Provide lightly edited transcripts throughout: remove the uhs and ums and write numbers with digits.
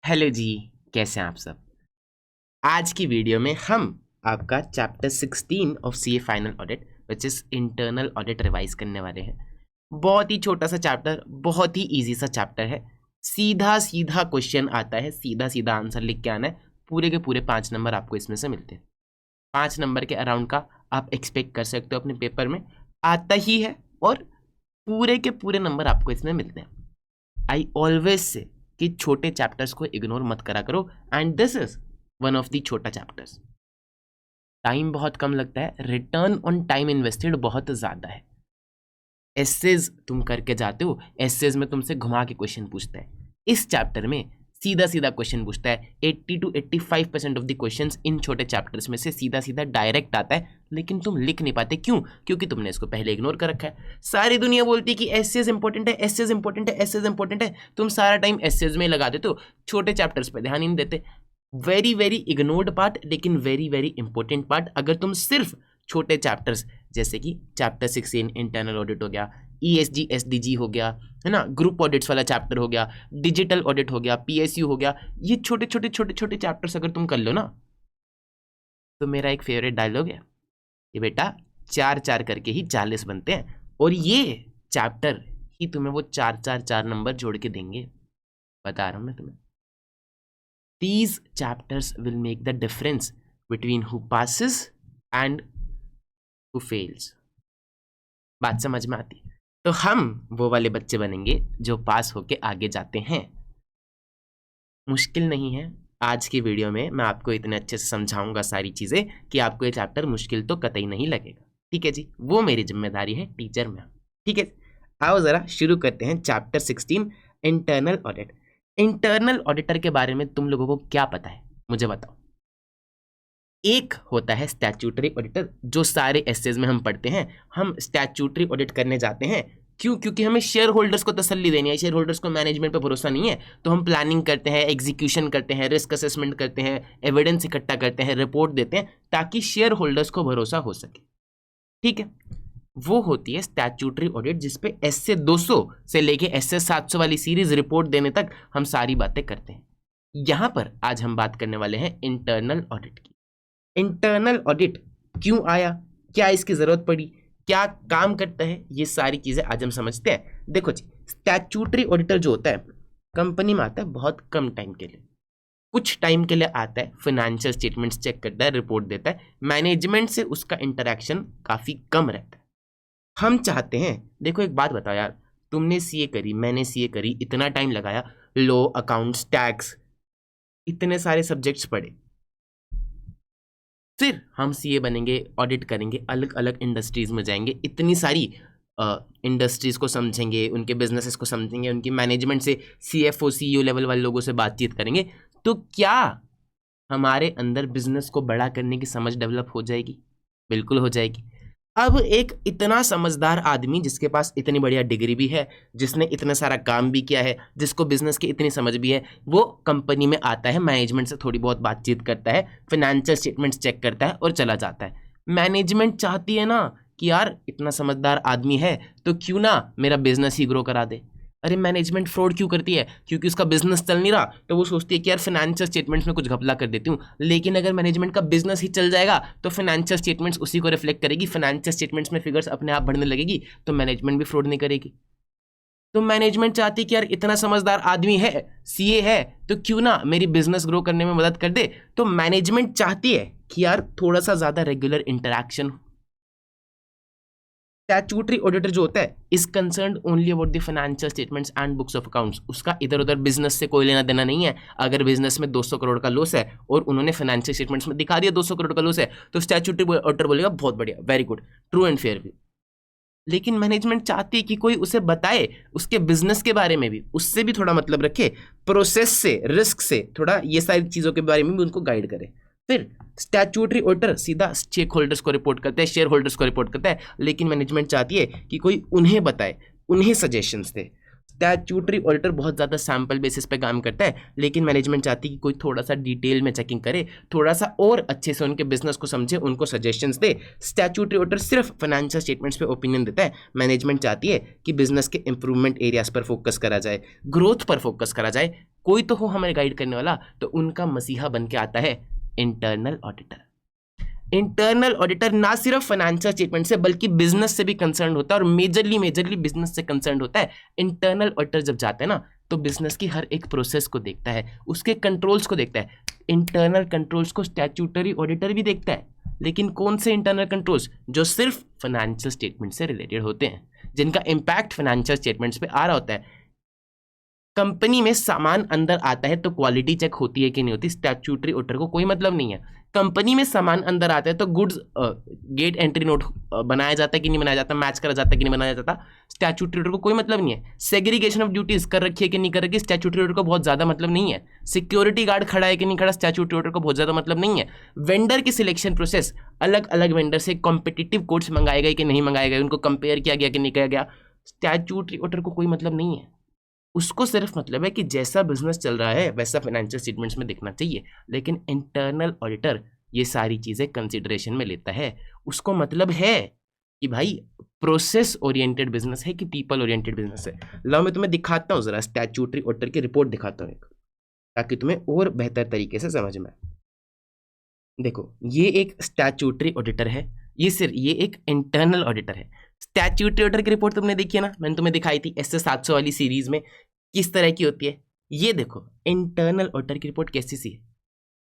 Hello जी, कैसे हैं आप सब। आज की वीडियो में हम आपका chapter 16 of CA final audit which is internal audit revise करने वाले हैं। बहुत ही छोटा सा चैप्टर, बहुत ही इजी सा चैप्टर है। सीधा सीधा क्वेश्चन आता है, सीधा सीधा आंसर लिख के आना है। पूरे के पूरे 5 नंबर आपको इसमें से मिलते हैं। 5 नंबर के अराउंड का आप एक्सपेक्ट कर सकते हो, अपने पेपर में आता ही है और पूरे के पूरे नंबर आपको इसमें मिलते हैं। आई ऑलवेज से कि छोटे चैप्टर्स को इग्नोर मत करा करो, and this is one of the छोटा चैप्टर्स। टाइम बहुत कम लगता है, रिटर्न ऑन टाइम इन्वेस्टेड बहुत ज्यादा है। एसेज तुम करके जाते हो, एसेज में तुमसे घुमा के क्वेश्चन पूछता है। इस चैप्टर में सीधा सीधा क्वेश्चन पूछता है। 80 to 85% of the questions in छोटे चैप्टर्स में से सीधा सीधा डायरेक्ट आता है, लेकिन तुम लिख नहीं पाते। क्यों? क्योंकि तुमने इसको पहले इग्नोर कर रखा है। सारी दुनिया बोलती है कि एसेज इंपॉर्टेंट है, एसेज इंपॉर्टेंट है, एसेज इंपॉर्टेंट है। तुम सारा टाइम एसेज में लगा देते हो, छोटे चैप्टर्स पर ध्यान ही नहीं देते। वेरी वेरी इग्नोर्ड पार्ट, लेकिन वेरी वेरी इंपॉर्टेंट पार्ट। अगर तुम सिर्फ छोटे चैप्टर्स जैसे कि चैप्टर 16 इंटरनल ऑडिट हो गया, ESG SDG हो गया, है ना, ग्रुप ऑडिट्स वाला चैप्टर हो गया, डिजिटल ऑडिट हो गया, PSU हो गया, ये छोटे छोटे छोटे छोटे चैप्टर्स अगर तुम कर लो ना, तो मेरा एक फेवरेट डायलॉग है कि बेटा 4 4 करके ही 40 बनते हैं। और ये चैप्टर ही तुम्हें वो 4 4 4 नंबर जोड़ के देंगे, बता रहा हूं मैं तुम्हें। These chapters will make the difference between who passes and who fails। बात समझ में आती? तो हम वो वाले बच्चे बनेंगे जो पास होके आगे जाते हैं। मुश्किल नहीं है। आज की वीडियो में मैं आपको इतने अच्छे से समझाऊंगा सारी चीजें कि आपको ये चैप्टर मुश्किल तो कतई नहीं लगेगा। ठीक है जी, वो मेरी जिम्मेदारी है टीचर में। ठीक है, आओ जरा शुरू करते हैं chapter 16 internal audit. Internal auditor के बारे में तुम लोगों को क्या पता है, मुझे बताओ। एक होता है स्टैट्यूटरी ऑडिटर, जो सारे एसेज में हम पढ़ते हैं। हम स्टैट्यूटरी ऑडिट करने जाते हैं, क्यों? क्योंकि हमें शेयर होल्डर्स को तसल्ली देनी है। शेयर होल्डर्स को मैनेजमेंट पे भरोसा नहीं है, तो हम प्लानिंग करते हैं, एग्जीक्यूशन करते हैं, रिस्क असेसमेंट करते हैं, एविडेंस इकट्ठा करते हैं, रिपोर्ट देते हैं, ताकि शेयर होल्डर्स को भरोसा हो सके। ठीक है, वो होती है स्टैट्यूटरी ऑडिट, जिसपे एसए 200 से लेके एसए 700 वाली सीरीज रिपोर्ट देने तक हम सारी बातें करते हैं। यहां पर आज हम बात करने वाले हैं इंटरनल ऑडिट की। इंटरनल ऑडिट क्यों आया, क्या इसकी जरूरत पड़ी, क्या काम करता है, ये सारी चीजें आज हम समझते हैं। देखो जी, स्टैट्यूटरी ऑडिटर जो होता है कंपनी में आता है बहुत कम टाइम के लिए, कुछ टाइम के लिए आता है, फाइनेंशियल स्टेटमेंट्स चेक करता है, रिपोर्ट देता है। मैनेजमेंट से उसका इंटरेक्शन काफी कम रहता है। हम चाहते हैं, देखो एक बात बताओ यार, तुमने सीए करी, मैंने सीए करी, इतना टाइम लगाया, लॉ, अकाउंट्स, टैक्स, इतने सारे सब्जेक्ट्स पढ़े, फिर हम सीए बनेंगे, ऑडिट करेंगे, अलग अलग इंडस्ट्रीज में जाएंगे, इतनी सारी इंडस्ट्रीज को समझेंगे, उनके बिजनेसेस को समझेंगे, उनकी मैनेजमेंट से CFO CEO लेवल वाले लोगों से बातचीत करेंगे, तो क्या हमारे अंदर बिजनेस को बड़ा करने की समझ डेवलप हो जाएगी? बिल्कुल हो जाएगी। अब एक इतना समझदार आदमी जिसके पास इतनी बढ़िया डिग्री भी है, जिसने इतना सारा काम भी किया है, जिसको बिजनेस की इतनी समझ भी है, वो कंपनी में आता है, मैनेजमेंट से थोड़ी बहुत बातचीत करता है, फाइनेंशियल स्टेटमेंट्स चेक करता है और चला जाता है। मैनेजमेंट चाहती है ना कि यार इतना समझदार आदमी है तो क्यों ना मेरा बिजनेस ही ग्रो करा दे। अरे मैनेजमेंट फ्रॉड क्यों करती है? क्योंकि उसका बिजनेस चल नहीं रहा, तो वो सोचती है कि यार फाइनेंशियल स्टेटमेंट्स में कुछ घपला कर देती हूँ। लेकिन अगर मैनेजमेंट का बिजनेस ही चल जाएगा तो फाइनेंशियल स्टेटमेंट्स उसी को रिफ्लेक्ट करेगी, फाइनेंशियल स्टेटमेंट्स में फिगर्स अपने आप बढ़ने लगेगी, तो मैनेजमेंट भी फ्रॉड नहीं करेगी। तो मैनेजमेंट चाहती है कि यार इतना समझदार आदमी है, सीए है, तो क्यों ना मेरी बिजनेस ग्रो करने में मदद कर दे। तो मैनेजमेंट चाहती है कि यार थोड़ा सा ज्यादा रेगुलर इंटरेक्शन। स्टैट्यूटरी ऑडिटर जो होता है is concerned only about the financial statements and books of accounts. उसका इधर उधर बिजनेस से कोई लेना देना नहीं है। अगर बिजनेस में 200 करोड़ का लॉस है और उन्होंने फाइनेंशियल स्टेटमेंट्स में दिखा दिया 200 करोड़ का लॉस है, तो स्टैट्यूटरी ऑडिटर बोलेगा बहुत बढ़िया, very good, true and fair view. लेकिन मैनेजमेंट चाहती है कि कोई उसे बताए उसके बिजनेस के बारे में भी, उससे भी थोड़ा मतलब रखे, प्रोसेस से, रिस्क से, थोड़ा ये सारी चीजों के बारे में भी उनको गाइड करे। फिर स्टैट्यूटरी ऑडिटर सीधा स्टेक होल्डर्स को रिपोर्ट करता है, शेयर होल्डर्स को रिपोर्ट करता है, लेकिन मैनेजमेंट चाहती है कि कोई उन्हें बताए, उन्हें सजेशंस दे। स्टैट्यूटरी ऑडिटर बहुत ज़्यादा सैम्पल बेसिस पे काम करता है, लेकिन मैनेजमेंट चाहती है कि कोई थोड़ा सा डिटेल में चेकिंग करे, थोड़ा सा और अच्छे से उनके बिजनेस को समझे, उनको सजेशंस दे। स्टैट्यूटरी ऑडिटर सिर्फ फाइनेंशियल स्टेटमेंट्स पे ओपिनियन देता है। मैनेजमेंट चाहती है कि बिजनेस के इंप्रूवमेंट एरियाज पर फोकस करा जाए, ग्रोथ पर फोकस करा जाए, कोई तो हो हमें गाइड करने वाला। तो उनका मसीहा बन के आता है इंटरनल ऑडिटर। इंटरनल ऑडिटर ना सिर्फ फाइनेंशियल स्टेटमेंट से बल्कि बिजनेस से भी कंसर्न होता है, और मेजरली बिजनेस से कंसर्न होता है। इंटरनल ऑडिटर जब जाता है ना, तो बिजनेस की हर एक प्रोसेस को देखता है, उसके कंट्रोल्स को देखता है। इंटरनल कंट्रोल्स को स्टैट्यूटरी ऑडिटर भी देखता है, लेकिन कौन से इंटरनल कंट्रोल्स? जो सिर्फ फाइनेंशियल स्टेटमेंट से रिलेटेड होते हैं, जिनका इम्पैक्ट फाइनेंशियल स्टेटमेंट्स पे आ रहा होता है। कंपनी में सामान अंदर आता है तो क्वालिटी चेक होती है कि नहीं होती, स्टैट्यूटरी ऑडिटर को कोई मतलब नहीं है। कंपनी में सामान अंदर आता है तो गुड्स गेट एंट्री नोट बनाया जाता है कि नहीं बनाया जाता, मैच करा जाता है कि नहीं बनाया जाता, स्टैट्यूटरी ऑडिटर को कोई मतलब नहीं है। सेग्रीगेशन ऑफ ड्यूटीज कर रखी है कि नहीं कर रखी, स्टैट्यूटरी ऑडिटर को बहुत ज्यादा मतलब नहीं है। सिक्योरिटी गार्ड खड़ा है कि नहीं खड़ा, स्टैट्यूटरी ऑडिटर को बहुत ज्यादा मतलब नहीं है। वेंडर की सिलेक्शन प्रोसेस, अलग अलग वेंडर से कॉम्पिटिटिव कोड्स मंगाए गए कि नहीं मंगाए गए, उनको कंपेयर किया गया कि नहीं किया गया, स्टैट्यूटरी ऑडिटर को कोई मतलब नहीं है। उसको सिर्फ मतलब है कि जैसा बिजनेस चल रहा है वैसा फाइनेंशियल स्टेटमेंट्स में दिखना चाहिए। लेकिन इंटरनल ऑडिटर ये सारी चीजें कंसिडरेशन में लेता है। उसको मतलब है कि भाई प्रोसेस ओरिएंटेड बिजनेस है कि पीपल ओरिएंटेड बिजनेस है। लाओ मैं तुम्हें दिखाता हूँ, जरा स्टैट्यूटरी ऑडिटर की रिपोर्ट दिखाता हूँ ताकि तुम्हें और बेहतर तरीके से समझ में आए। देखो, ये एक स्टैट्यूटरी ऑडिटर है, ये एक इंटरनल ऑडिटर है। स्टैट्यूटरी ऑडिटर की रिपोर्ट तुमने देखी है ना, मैंने तुम्हें दिखाई थी SS 700 वाली सीरीज में, किस तरह की होती है। ये देखो इंटरनल ऑडिटर की रिपोर्ट कैसी सी है,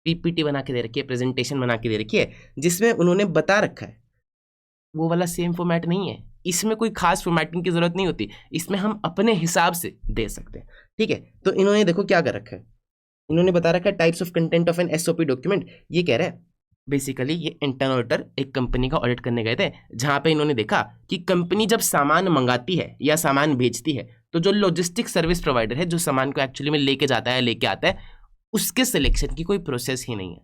PPT बना के दे रखी है, प्रेजेंटेशन बना के दे रखी है, जिसमें उन्होंने बता रखा है। वो वाला सेम फॉर्मेट नहीं है, इसमें कोई खास फॉर्मेटिंग की जरूरत नहीं होती, इसमें हम अपने हिसाब से दे सकते हैं। ठीक है, तो इन्होंने देखो क्या कर रखा है, इन्होंने बता रखा है types of content of an SOP document. ये कह रहा है बेसिकली ये इंटरनल ऑडिटर एक कंपनी का ऑडिट करने गए थे, जहां पे इन्होंने देखा कि कंपनी जब सामान मंगाती है या सामान बेचती है, तो जो लॉजिस्टिक सर्विस प्रोवाइडर है, जो सामान को एक्चुअली में लेके जाता है, लेके आता है, उसके सिलेक्शन की कोई प्रोसेस ही नहीं है।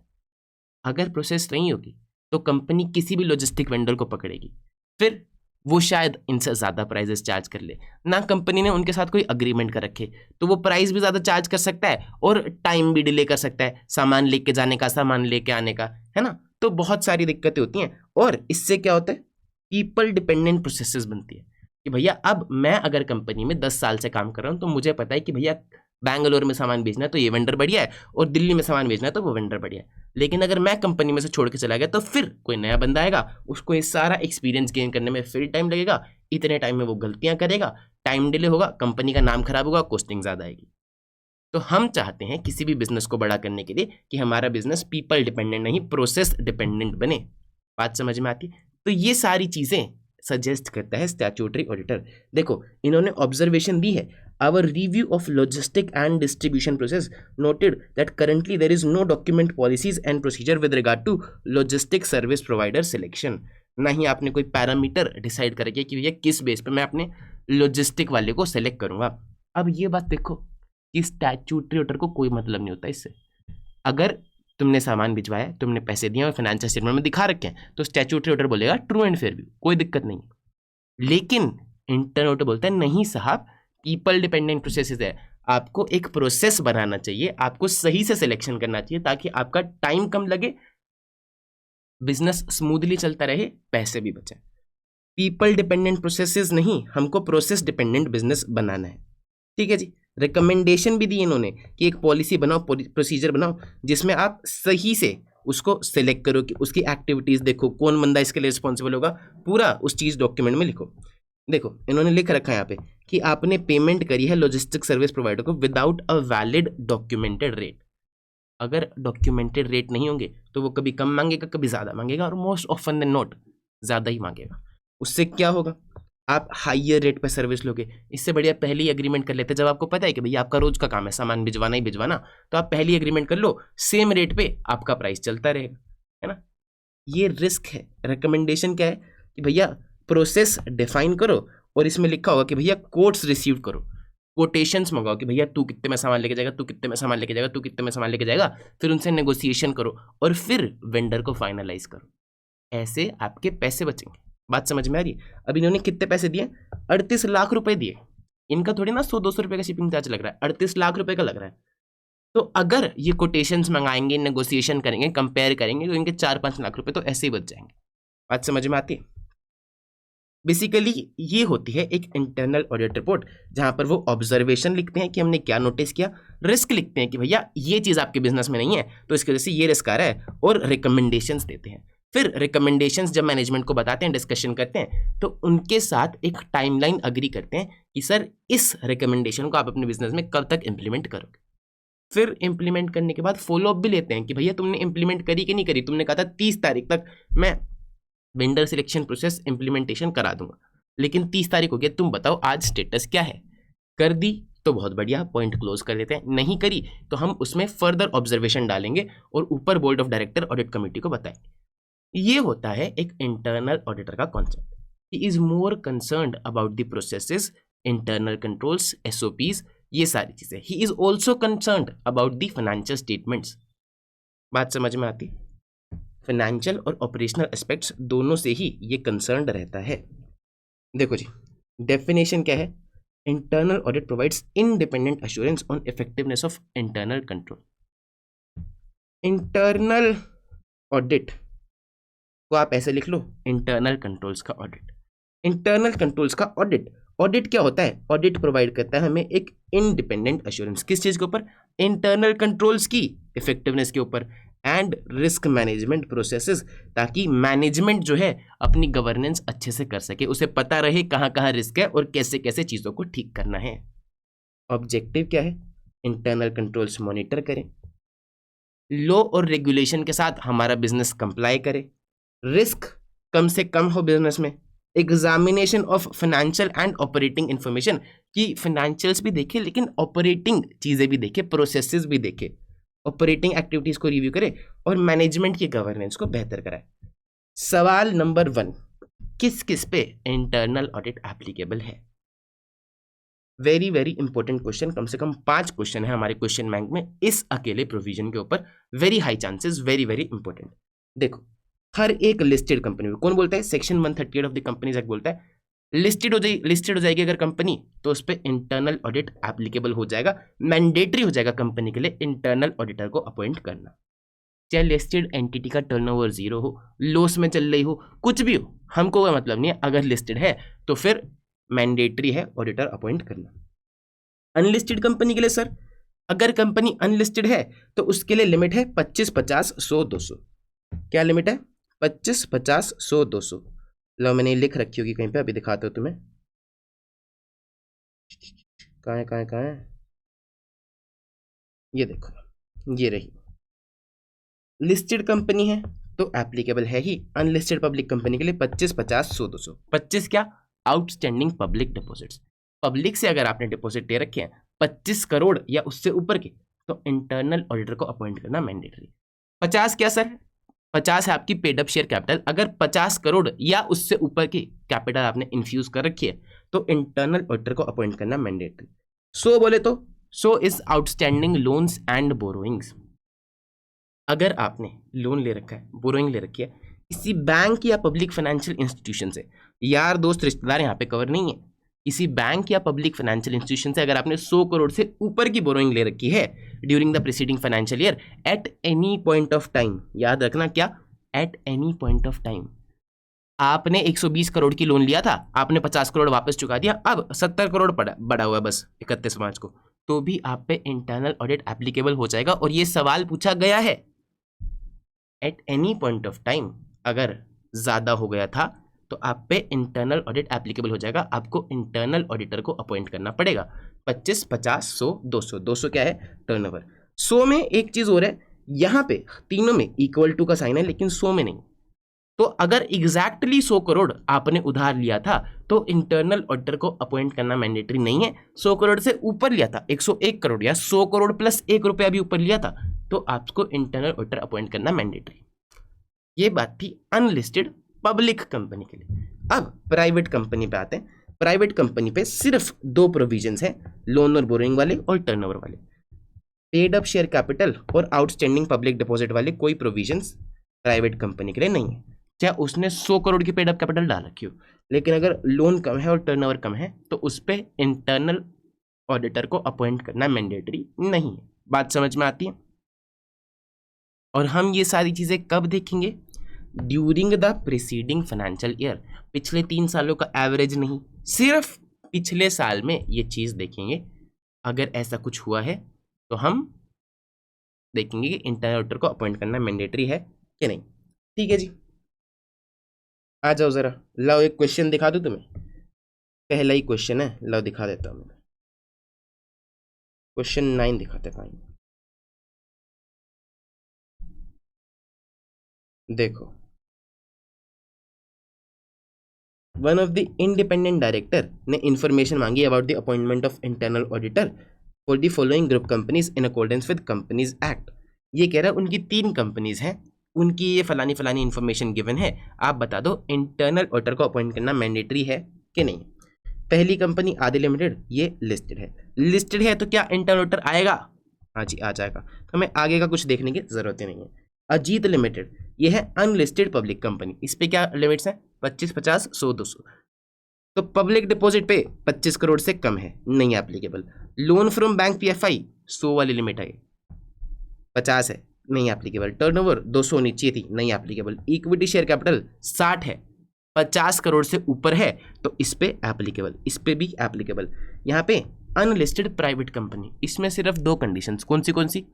अगर प्रोसेस नहीं होगी तो कंपनी किसी भी लॉजिस्टिक वेंडर को पकड़ेगी, फिर वो शायद इनसे ज़्यादा प्राइजेस चार्ज कर ले। ना कंपनी ने उनके साथ कोई अग्रीमेंट कर रखे, तो वो प्राइस भी ज़्यादा चार्ज कर सकता है और टाइम भी डिले कर सकता है, सामान लेके जाने का, सामान लेके आने का, है ना। तो बहुत सारी दिक्कतें होती हैं, और इससे क्या होता है, पीपल डिपेंडेंट प्रोसेसेस बनती है कि भैया अब मैं अगर कंपनी में 10 साल से काम कर रहा हूँ, तो मुझे पता है कि भैया बैंगलोर में सामान बेचना है तो ये वेंडर बढ़िया है, और दिल्ली में सामान बेचना है तो वो वेंडर बढ़िया है। लेकिन अगर मैं कंपनी में से छोड़ के चला गया, तो फिर कोई नया बंदा आएगा, उसको ये सारा एक्सपीरियंस गेन करने में फिर टाइम लगेगा, इतने टाइम में वो गलतियां करेगा, टाइम डिले होगा, कंपनी का नाम खराब होगा, कॉस्टिंग ज़्यादा आएगी। तो हम चाहते हैं किसी भी बिजनेस को बड़ा करने के लिए कि हमारा बिजनेस पीपल डिपेंडेंट नहीं, प्रोसेस डिपेंडेंट बने। बात समझ में आती? तो ये सारी चीज़ें सजेस्ट करता है स्टैट्यूटरी ऑडिटर। देखो, इन्होंने ऑब्जर्वेशन दी है, our review of logistic and distribution process noted that currently there is no document policies and procedure with regard to logistic service provider selection। ना ही आपने कोई पैरामीटर डिसाइड करके कि भैया किस बेस पे मैं अपने लॉजिस्टिक वाले को सेलेक्ट करूंगा। अब ये बात देखो कि स्टैट्यूटरी ऑडिटर को कोई मतलब नहीं होता इससे। अगर तुमने सामान भिजवाया, तुमने पैसे दिए और फाइनेंशियल स्टेटमेंट में दिखा रखे हैं, तो स्टैट्यूटरी ऑडिटर बोलेगा ट्रू एंड फेयर व्यू, कोई दिक्कत नहीं। लेकिन इंटरनल ऑडिटर बोलता है नहीं साहब, पीपल डिपेंडेंट प्रोसेसेस है, आपको एक प्रोसेस बनाना चाहिए, आपको सही से सिलेक्शन करना चाहिए ताकि आपका टाइम कम लगे, बिजनेस स्मूथली चलता रहे, पैसे भी बचे। पीपल डिपेंडेंट प्रोसेसेस नहीं, हमको प्रोसेस डिपेंडेंट बिजनेस बनाना है। ठीक है जी। रिकमेंडेशन भी दी इन्होंने कि एक पॉलिसी बनाओ, प्रोसीजर बनाओ, जिसमें आप सही से उसको सिलेक्ट करो कि उसकी एक्टिविटीज देखो, कौन बंदा इसके लिए रिस्पॉन्सिबल होगा, पूरा उस चीज डॉक्यूमेंट में लिखो। देखो, इन्होंने लिख रखा है यहाँ पे कि आपने पेमेंट करी है लॉजिस्टिक सर्विस प्रोवाइडर को without a valid documented rate. अगर डॉक्यूमेंटेड रेट नहीं होंगे तो वो कभी कम मांगेगा, कभी ज़्यादा मांगेगा, और मोस्ट ऑफन देन नॉट ज़्यादा ही मांगेगा। उससे क्या होगा, आप हाइयर रेट पे सर्विस लोगे। इससे बढ़िया पहले ही एग्रीमेंट कर लेते, जब आपको पता है कि भैया आपका रोज का काम है सामान भिजवाना ही भिजवाना, तो आप पहले ही एग्रीमेंट कर लो, सेम रेट पे आपका प्राइस चलता रहेगा, है ना। ये रिस्क है। रिकमेंडेशन क्या है कि भैया प्रोसेस डिफाइन करो, और इसमें लिखा होगा कि भैया कोट्स रिसीव करो, कोटेशंस मंगाओ कि भैया तू कितने में सामान लेके जाएगा, तू कितने में सामान लेके जाएगा, तू कितने में सामान लेके जाएगा, फिर उनसे नेगोशिएशन करो और फिर वेंडर को फाइनलाइज करो। ऐसे आपके पैसे बचेंगे। बात समझ में आ रही है? अब इन्होंने कितने पैसे दिए? 38 लाख रुपए दिए। इनका थोड़ी ना 100-200 रुपए का शिपिंग चार्ज लग रहा है, 38 लाख रुपए का लग रहा है। तो अगर ये कोटेशंस मंगाएंगे, नेगोशिएशन करेंगे, कंपेयर करेंगे, तो इनके 4-5 लाख रुपए तो ऐसे ही बच जाएंगे। बात समझ में आती है? बेसिकली ये होती है एक इंटरनल ऑडिट रिपोर्ट, जहां पर वो ऑब्जर्वेशन लिखते हैं कि हमने क्या नोटिस किया, रिस्क लिखते हैं कि भैया ये चीज आपके बिजनेस में नहीं है तो इसकी वजह से ये रिस्क आ रहा है, और रिकमेंडेशंस देते हैं। फिर रिकमेंडेशंस जब मैनेजमेंट को बताते हैं, डिस्कशन करते हैं, तो उनके साथ एक टाइमलाइन अग्री करते हैं कि सर इस रिकमेंडेशन को आप अपने बिजनेस में कब तक इंप्लीमेंट करोगे। फिर इंप्लीमेंट करने के बाद फॉलोअप भी लेते हैं कि भैया तुमने इंप्लीमेंट करी कि नहीं करी। तुमने कहा था 30 तारीख तक मैं वेंडर सिलेक्शन प्रोसेस इंप्लीमेंटेशन करा दूंगा, लेकिन 30 तारीख हो गया, तुम बताओ आज स्टेटस क्या है। कर दी तो बहुत बढ़िया, पॉइंट क्लोज कर लेते हैं। नहीं करी तो हम उसमें फर्दर ऑब्जर्वेशन डालेंगे और ऊपर board of director audit committee को बताएंगे। ये होता है एक इंटरनल ऑडिटर का concept. He is more concerned about the processes, internal controls, SOPs, ये सारी चीजें। He is also concerned about the financial statements. बात समझ में आती? फाइनेंशियल और ऑपरेशनल एस्पेक्ट्स दोनों से ही ये कंसर्न्ड रहता है। देखो जी, डेफिनेशन क्या है? Internal audit provides independent assurance on effectiveness of internal control. Internal audit को आप ऐसे लिख लो, इंटरनल कंट्रोल्स का ऑडिट। इंटरनल कंट्रोल्स का ऑडिट, ऑडिट क्या होता है? ऑडिट प्रोवाइड करता है हमें एक इंडिपेंडेंट एश्योरेंस, किस चीज के ऊपर? इंटरनल कंट्रोल्स की इफेक्टिवनेस के ऊपर, एंड रिस्क मैनेजमेंट प्रोसेसेस, ताकि मैनेजमेंट जो है अपनी गवर्नेंस अच्छे से कर सके, उसे पता रहे कहाँ कहाँ रिस्क है और कैसे कैसे चीज़ों को ठीक करना है। ऑब्जेक्टिव क्या है? इंटरनल कंट्रोल्स मॉनिटर करें, लॉ और रेगुलेशन के साथ हमारा बिजनेस कंप्लाई करे, रिस्क कम से कम हो बिजनेस में, examination of financial and operating information, कि फाइनेंशियल्स भी देखे लेकिन ऑपरेटिंग चीज़ें भी देखे, प्रोसेसेस भी देखे, ऑपरेटिंग एक्टिविटीज को रिव्यू करे और मैनेजमेंट की गवर्नेंस को बेहतर कराए। सवाल नंबर 1, किस किस पे इंटरनल ऑडिट एप्लीकेबल है? वेरी वेरी इंपॉर्टेंट क्वेश्चन, कम से कम 5 क्वेश्चन है हमारे क्वेश्चन बैंक में इस अकेले प्रोविजन के ऊपर। Very high chances, very very important. देखो, हर एक लिस्टेड कंपनी में कौन बोलता है? Section 138 of the companies act बोलता है लिस्टेड हो जाएगी अगर कंपनी, तो उस पर इंटरनल ऑडिट एप्लीकेबल हो जाएगा, मैंडेटरी हो जाएगा कंपनी के लिए इंटरनल ऑडिटर को अपॉइंट करना। चाहे लिस्टेड एंटिटी का टर्नओवर 0 हो, लॉस में चल रही हो, कुछ भी हो, हमको कोई मतलब नहीं है। अगर लिस्टेड है तो फिर मैंडेटरी है ऑडिटर अपॉइंट करना। अनलिस्टेड कंपनी के लिए सर, अगर कंपनी अनलिस्टेड है तो उसके लिए लिमिट है 25, 50, 100, 200। क्या लिमिट है? 25, 50, 100, 200। लो मैंने लिख रखी होगी कहीं पे, अभी दिखाता हूं तुम्हें। कहाँ है? ये देखो, ये रही। लिस्टेड कंपनी है तो एप्लीकेबल है ही। अनलिस्टेड पब्लिक कंपनी के लिए 25, 50, 100, 200। 25 क्या? Outstanding public deposits. पब्लिक से अगर आपने डिपॉजिट ले रखे हैं 25 करोड़ या उससे ऊपर के, तो इंटरनल ऑडिटर को अपॉइंट करना मैंडेटरी। 50 क्या सर? 50 है आपकी पेड अप शेयर कैपिटल। अगर 50 करोड़ या उससे ऊपर की कैपिटल आपने इन्फ्यूज कर रखी है तो इंटरनल ऑडिटर को अपॉइंट करना मैंडेटरी। 100 बोले तो 100 is outstanding loans and borrowings. अगर आपने लोन ले रखा है, बोरोइंग ले रखी है किसी बैंक या पब्लिक फाइनेंशियल इंस्टीट्यूशन से, यार दोस्त रिश्तेदार यहाँ पे कवर नहीं है, किसी बैंक या पब्लिक फाइनेंशियल इंस्टीट्यूशन से अगर आपने 100 करोड़ से ऊपर की बोरोइंग ले रखी है during the preceding financial year at any point of time, याद रखना क्या? At any point of time. आपने 120 करोड़ की लोन लिया था, आपने 50 करोड़ वापस चुका दिया, अब 70 करोड़ बड़ा हुआ बस 31 मार्च को, तो भी आप पे इंटरनल ऑडिट एप्लीकेबल हो जाएगा। और ये सवाल पूछा गया है at any point of time, अगर ज्यादा हो गया था तो आप पे इंटरनल ऑडिट एप्लीकेबल हो जाएगा। आपको इंटरनल ऑडिटर को अपॉइंट करना पड़ेगा। 25, 50, 100, 200। 200 क्या है? टर्नओवर। 100 में एक चीज और है, यहाँ पे तीनों में इक्वल टू का साइन है लेकिन 100 में नहीं। तो अगर एग्जैक्टली 100 करोड़ आपने उधार लिया था तो इंटरनल ऑडिटर को अपॉइंट करना मैंडेटरी नहीं है। 100 करोड़ से ऊपर लिया था, 101 करोड़ या 100 करोड़ प्लस 1 रुपया भी ऊपर लिया था, तो आपको इंटरनल ऑडिटर अपॉइंट करना मैंडेटरी। ये बात थी अनलिस्टेड पब्लिक कंपनी के लिए। अब प्राइवेट कंपनी पे आते हैं। प्राइवेट कंपनी पे सिर्फ 2 प्रोविजंस हैं, लोन और बोरोइंग वाले और टर्नओवर वाले। पेड अप शेयर कैपिटल और आउटस्टैंडिंग पब्लिक डिपॉजिट वाले कोई प्रोविजंस प्राइवेट कंपनी के लिए नहीं है। चाहे उसने 100 करोड़ की पेड अप कैपिटल डाल रखी हो, लेकिन अगर लोन कम है और टर्नओवर कम है तो उस पर इंटरनल ऑडिटर को अपॉइंट करना मैंडेटरी नहीं है। बात समझ में आती है? और हम ये सारी चीजें कब देखेंगे? During the preceding financial year, पिछले 3 सालों का एवरेज नहीं, सिर्फ पिछले साल में ये चीज देखेंगे। अगर ऐसा कुछ हुआ है तो हम देखेंगे कि इंटरनल ऑडिटर को अपॉइंट करना मैंडेटरी है कि नहीं। ठीक है जी, आ जाओ जरा, लाओ एक क्वेश्चन दिखा दूं तुम्हें। पहला ही क्वेश्चन है, लाओ दिखा देता हूं मैं। क्वेश्चन 9 दिखाते हैं। देखो, one of the independent director ने इंफॉर्मेशन मांगी about the appointment of internal auditor for the following group companies in accordance with companies act. ये कह रहा है उनकी 3 कंपनीज हैं, उनकी ये फलानी फलानी इंफॉर्मेशन गिवन है, आप बता दो इंटरनल ऑडिटर को अपॉइंट करना मैंडेटरी है कि नहीं। पहली कंपनी आदि लिमिटेड, ये लिस्टेड है। लिस्टेड है तो क्या इंटरनल ऑडिटर आएगा? हाँ जी, आ जाएगा। तो हमें आगे का कुछ देखने की जरूरत ही नहीं है। अजीत लिमिटेड, ये है अनलिस्टेड पब्लिक कंपनी, इस पे क्या लिमिट्स हैं? 25, 50, 100, 200। तो पब्लिक डिपॉजिट पे 25 करोड़ से कम है, नहीं applicable. Loan from bank PFI 100 वाली लिमिट है, 50 है, नहीं एप्लीकेबल। टर्नओवर 200 होनी चाहिए थी, नहीं एप्लीकेबल। इक्विटी शेयर कैपिटल 60 है, 50 करोड़ से ऊपर है तो इस पे एप्लीकेबल, इस पे भी एप्लीकेबल। यहाँ पे अनलिस्टेड प्राइवेट कंपनी, इसमें सिर्फ 2 कंडीशंस, कौन सी?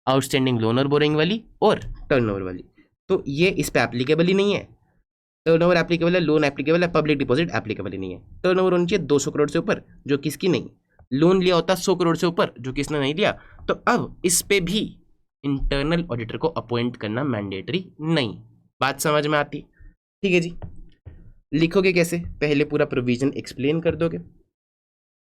आउटस्टैंडिंग लोन और बोरिंग वाली और टर्नओवर वाली, तो ये इस पे एप्लीकेबल ही नहीं है। टर्नओवर एप्लीकेबल है, लोन एप्लीकेबल है, पब्लिक डिपॉजिट एप्लीकेबल ही नहीं है। टर्नओवर होनी चाहिए 200 करोड़ से ऊपर, जो किसकी नहीं। लोन लिया होता 100 करोड़ से ऊपर, जो किसने नहीं लिया। तो अब इस पे भी इंटरनल ऑडिटर को अपॉइंट करना मैंडेटरी नहीं। बात समझ में आती? ठीक है जी। लिखोगे कैसे? पहले पूरा प्रोविजन एक्सप्लेन कर दोगे,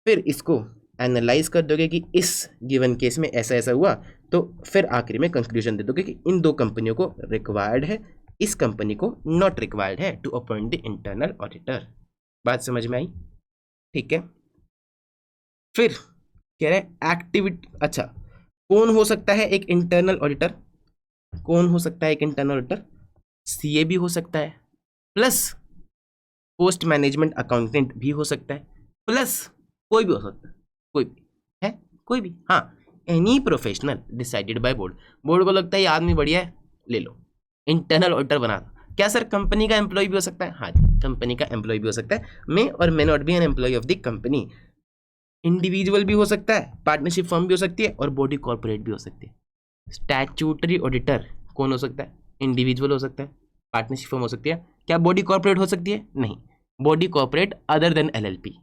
फिर इसको एनालाइज कर दोगे कि इस गिवन केस में ऐसा ऐसा हुआ, तो फिर आखिरी में कंक्लूजन दे दोगे कि इन 2 कंपनियों को रिक्वायर्ड है, इस कंपनी को नॉट रिक्वायर्ड है to appoint the internal auditor. बात समझ में आई? ठीक है। फिर कह रहे हैं एक्टिविटी, अच्छा कौन हो सकता है एक इंटरनल ऑडिटर? कौन हो सकता है एक इंटरनल ऑडिटर? सीए भी हो सकता है, प्लस पोस्ट मैनेजमेंट अकाउंटेंट भी हो सकता है, प्लस कोई भी हो सकता है, कोई भी है, कोई भी। हाँ, any professional decided by board. Board को लगता है ये आदमी बढ़िया है, ले लो, इंटरनल ऑडिटर बना दो। क्या सर कंपनी का एम्प्लॉय भी हो सकता है? हाँ जी, कंपनी का एम्प्लॉय भी हो सकता है, मे और may not be an employee of the company. Individual भी हो सकता है, पार्टनरशिप फर्म भी हो सकती है, और बॉडी कॉर्पोरेट भी हो सकती है। स्टैट्यूटरी ऑडिटर कौन हो सकता है? इंडिविजुअल हो सकता है, पार्टनरशिप फर्म हो सकती है। क्या बॉडी कॉर्पोरेट हो सकती है? नहीं, body corporate other than LLP.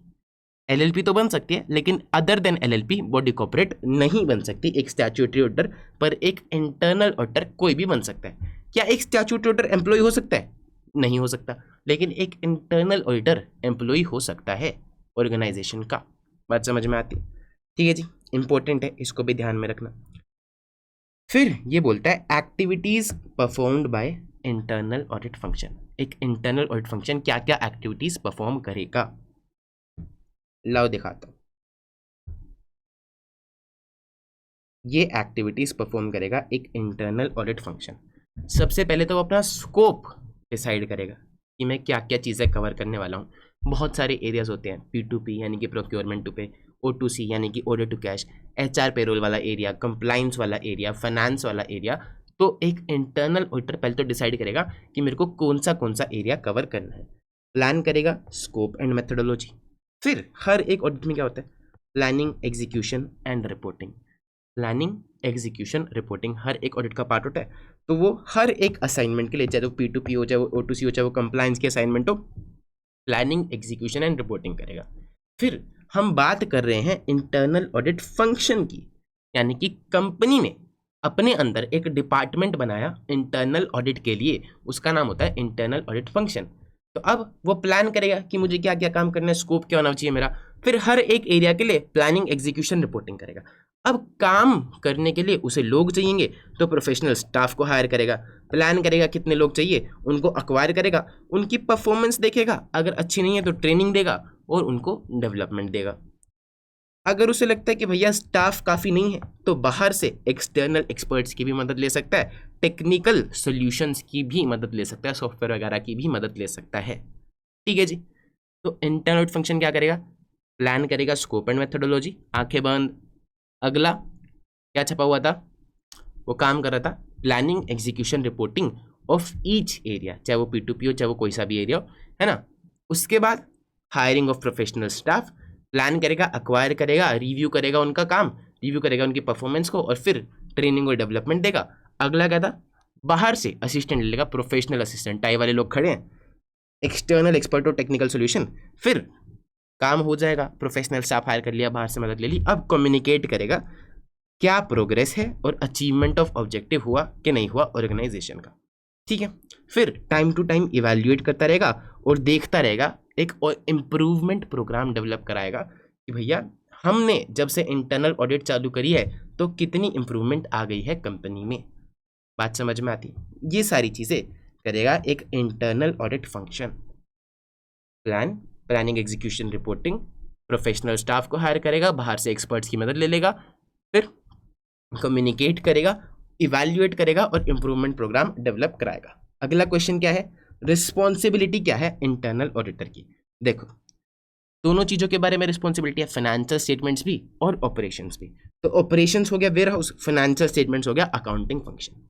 LLP तो बन सकती है, लेकिन other than LLP body corporate नहीं बन सकती एक स्टैट्यूटरी ऑडिटर। पर एक इंटरनल ऑडिटर कोई भी बन सकता है। क्या एक स्टैट्यूटरी ऑडिटर एम्प्लॉय हो सकता है? नहीं हो सकता, लेकिन एक इंटरनल ऑडिटर एम्प्लॉय हो सकता है ऑर्गेनाइजेशन का। बात समझ में आती? ठीक है जी, इंपॉर्टेंट है, इसको भी ध्यान में रखना। फिर ये बोलता है activities performed by internal audit function. एक इंटरनल ऑडिट फंक्शन क्या क्या एक्टिविटीज परफॉर्म करेगा, लाओ दिखाता हूं। ये एक्टिविटीज परफॉर्म करेगा एक इंटरनल ऑडिट फंक्शन। सबसे पहले तो वो अपना स्कोप डिसाइड करेगा कि मैं क्या क्या चीज़ें कवर करने वाला हूँ। बहुत सारे एरियाज होते हैं, P2P यानी कि प्रोक्योरमेंट टू पे, O2C यानी कि order to cash, HR payroll वाला एरिया, कंप्लाइंस वाला एरिया, फाइनेंस वाला एरिया। तो एक इंटरनल ऑडिटर पहले तो डिसाइड करेगा कि मेरे को कौन सा एरिया कवर करना है, प्लान करेगा, स्कोप एंड मेथोडोलॉजी। फिर हर एक ऑडिट में क्या होता है? Planning, execution and reporting. Planning, execution, reporting हर एक ऑडिट का पार्ट होता है। तो वो हर एक असाइनमेंट के लिए, चाहे वो P2P हो, चाहे वो O2C हो, चाहे वो कंप्लायंस की असाइनमेंट हो, प्लानिंग, एग्जीक्यूशन एंड रिपोर्टिंग करेगा। फिर हम बात कर रहे हैं इंटरनल ऑडिट फंक्शन की, यानी कि कंपनी ने अपने अंदर एक डिपार्टमेंट बनाया इंटरनल ऑडिट के लिए, उसका नाम होता है इंटरनल ऑडिट फंक्शन। तो अब वो प्लान करेगा कि मुझे क्या क्या काम करना है, स्कोप क्या होना चाहिए मेरा। फिर हर एक एरिया के लिए प्लानिंग, एग्जीक्यूशन, रिपोर्टिंग करेगा। अब काम करने के लिए उसे लोग चाहिएंगे, तो प्रोफेशनल स्टाफ को हायर करेगा, प्लान करेगा कितने लोग चाहिए, उनको अक्वायर करेगा, उनकी परफॉर्मेंस देखेगा, अगर अच्छी नहीं है तो ट्रेनिंग देगा और उनको डेवलपमेंट देगा। अगर उसे लगता है कि भैया स्टाफ काफ़ी नहीं है तो बाहर से एक्सटर्नल एक्सपर्ट्स की भी मदद ले सकता है, टेक्निकल सॉल्यूशंस की भी मदद ले सकता है, सॉफ्टवेयर वगैरह की भी मदद ले सकता है। ठीक है जी। तो इंटरनल ऑडिट फंक्शन क्या करेगा? प्लान करेगा स्कोप एंड मेथोडोलॉजी, आंखें बंद। अगला क्या छपा हुआ था? वो काम कर रहा था planning execution reporting of each area, चाहे वो P2P हो चाहे वो कोई सा भी एरिया हो, है ना। उसके बाद hiring of professional staff, plan करेगा, अक्वायर करेगा, रिव्यू करेगा उनका काम, रिव्यू करेगा उनकी परफॉर्मेंस को और फिर ट्रेनिंग और डेवलपमेंट देगा। अगला क्या था? बाहर से असिस्टेंट लेगा, प्रोफेशनल असिस्टेंट, टाई वाले लोग खड़े हैं, एक्सटर्नल एक्सपर्ट और टेक्निकल सोल्यूशन। फिर काम हो जाएगा, प्रोफेशनल स्टाफ हायर कर लिया, बाहर से मदद ले ली। अब कम्युनिकेट करेगा क्या प्रोग्रेस है और अचीवमेंट ऑफ ऑब्जेक्टिव हुआ कि नहीं हुआ ऑर्गेनाइजेशन का। ठीक है। फिर टाइम टू टाइम इवैल्यूएट करता रहेगा और देखता रहेगा, एक और इम्प्रूवमेंट प्रोग्राम डेवलप कराएगा कि भैया हमने जब से इंटरनल ऑडिट चालू करी है तो कितनी इम्प्रूवमेंट आ गई है कंपनी में। बात समझ में आती? ये सारी चीज़ें करेगा एक internal audit function. Planning execution reporting, professional staff को हायर करेगा, बाहर से एक्सपर्ट्स की मदद ले लेगा, फिर कम्युनिकेट करेगा, इवैल्यूएट करेगा और इम्प्रूवमेंट प्रोग्राम डेवलप कराएगा। अगला क्वेश्चन क्या है? रिस्पॉन्सिबिलिटी क्या है इंटरनल ऑडिटर की? देखो, दोनों चीज़ों के बारे में रिस्पॉन्सिबिलिटी है, फाइनेंशियल स्टेटमेंट्स भी और ऑपरेशंस भी। तो ऑपरेशंस हो गया वेयर हाउस, फाइनेंशियल स्टेटमेंट्स हो गया अकाउंटिंग फंक्शन।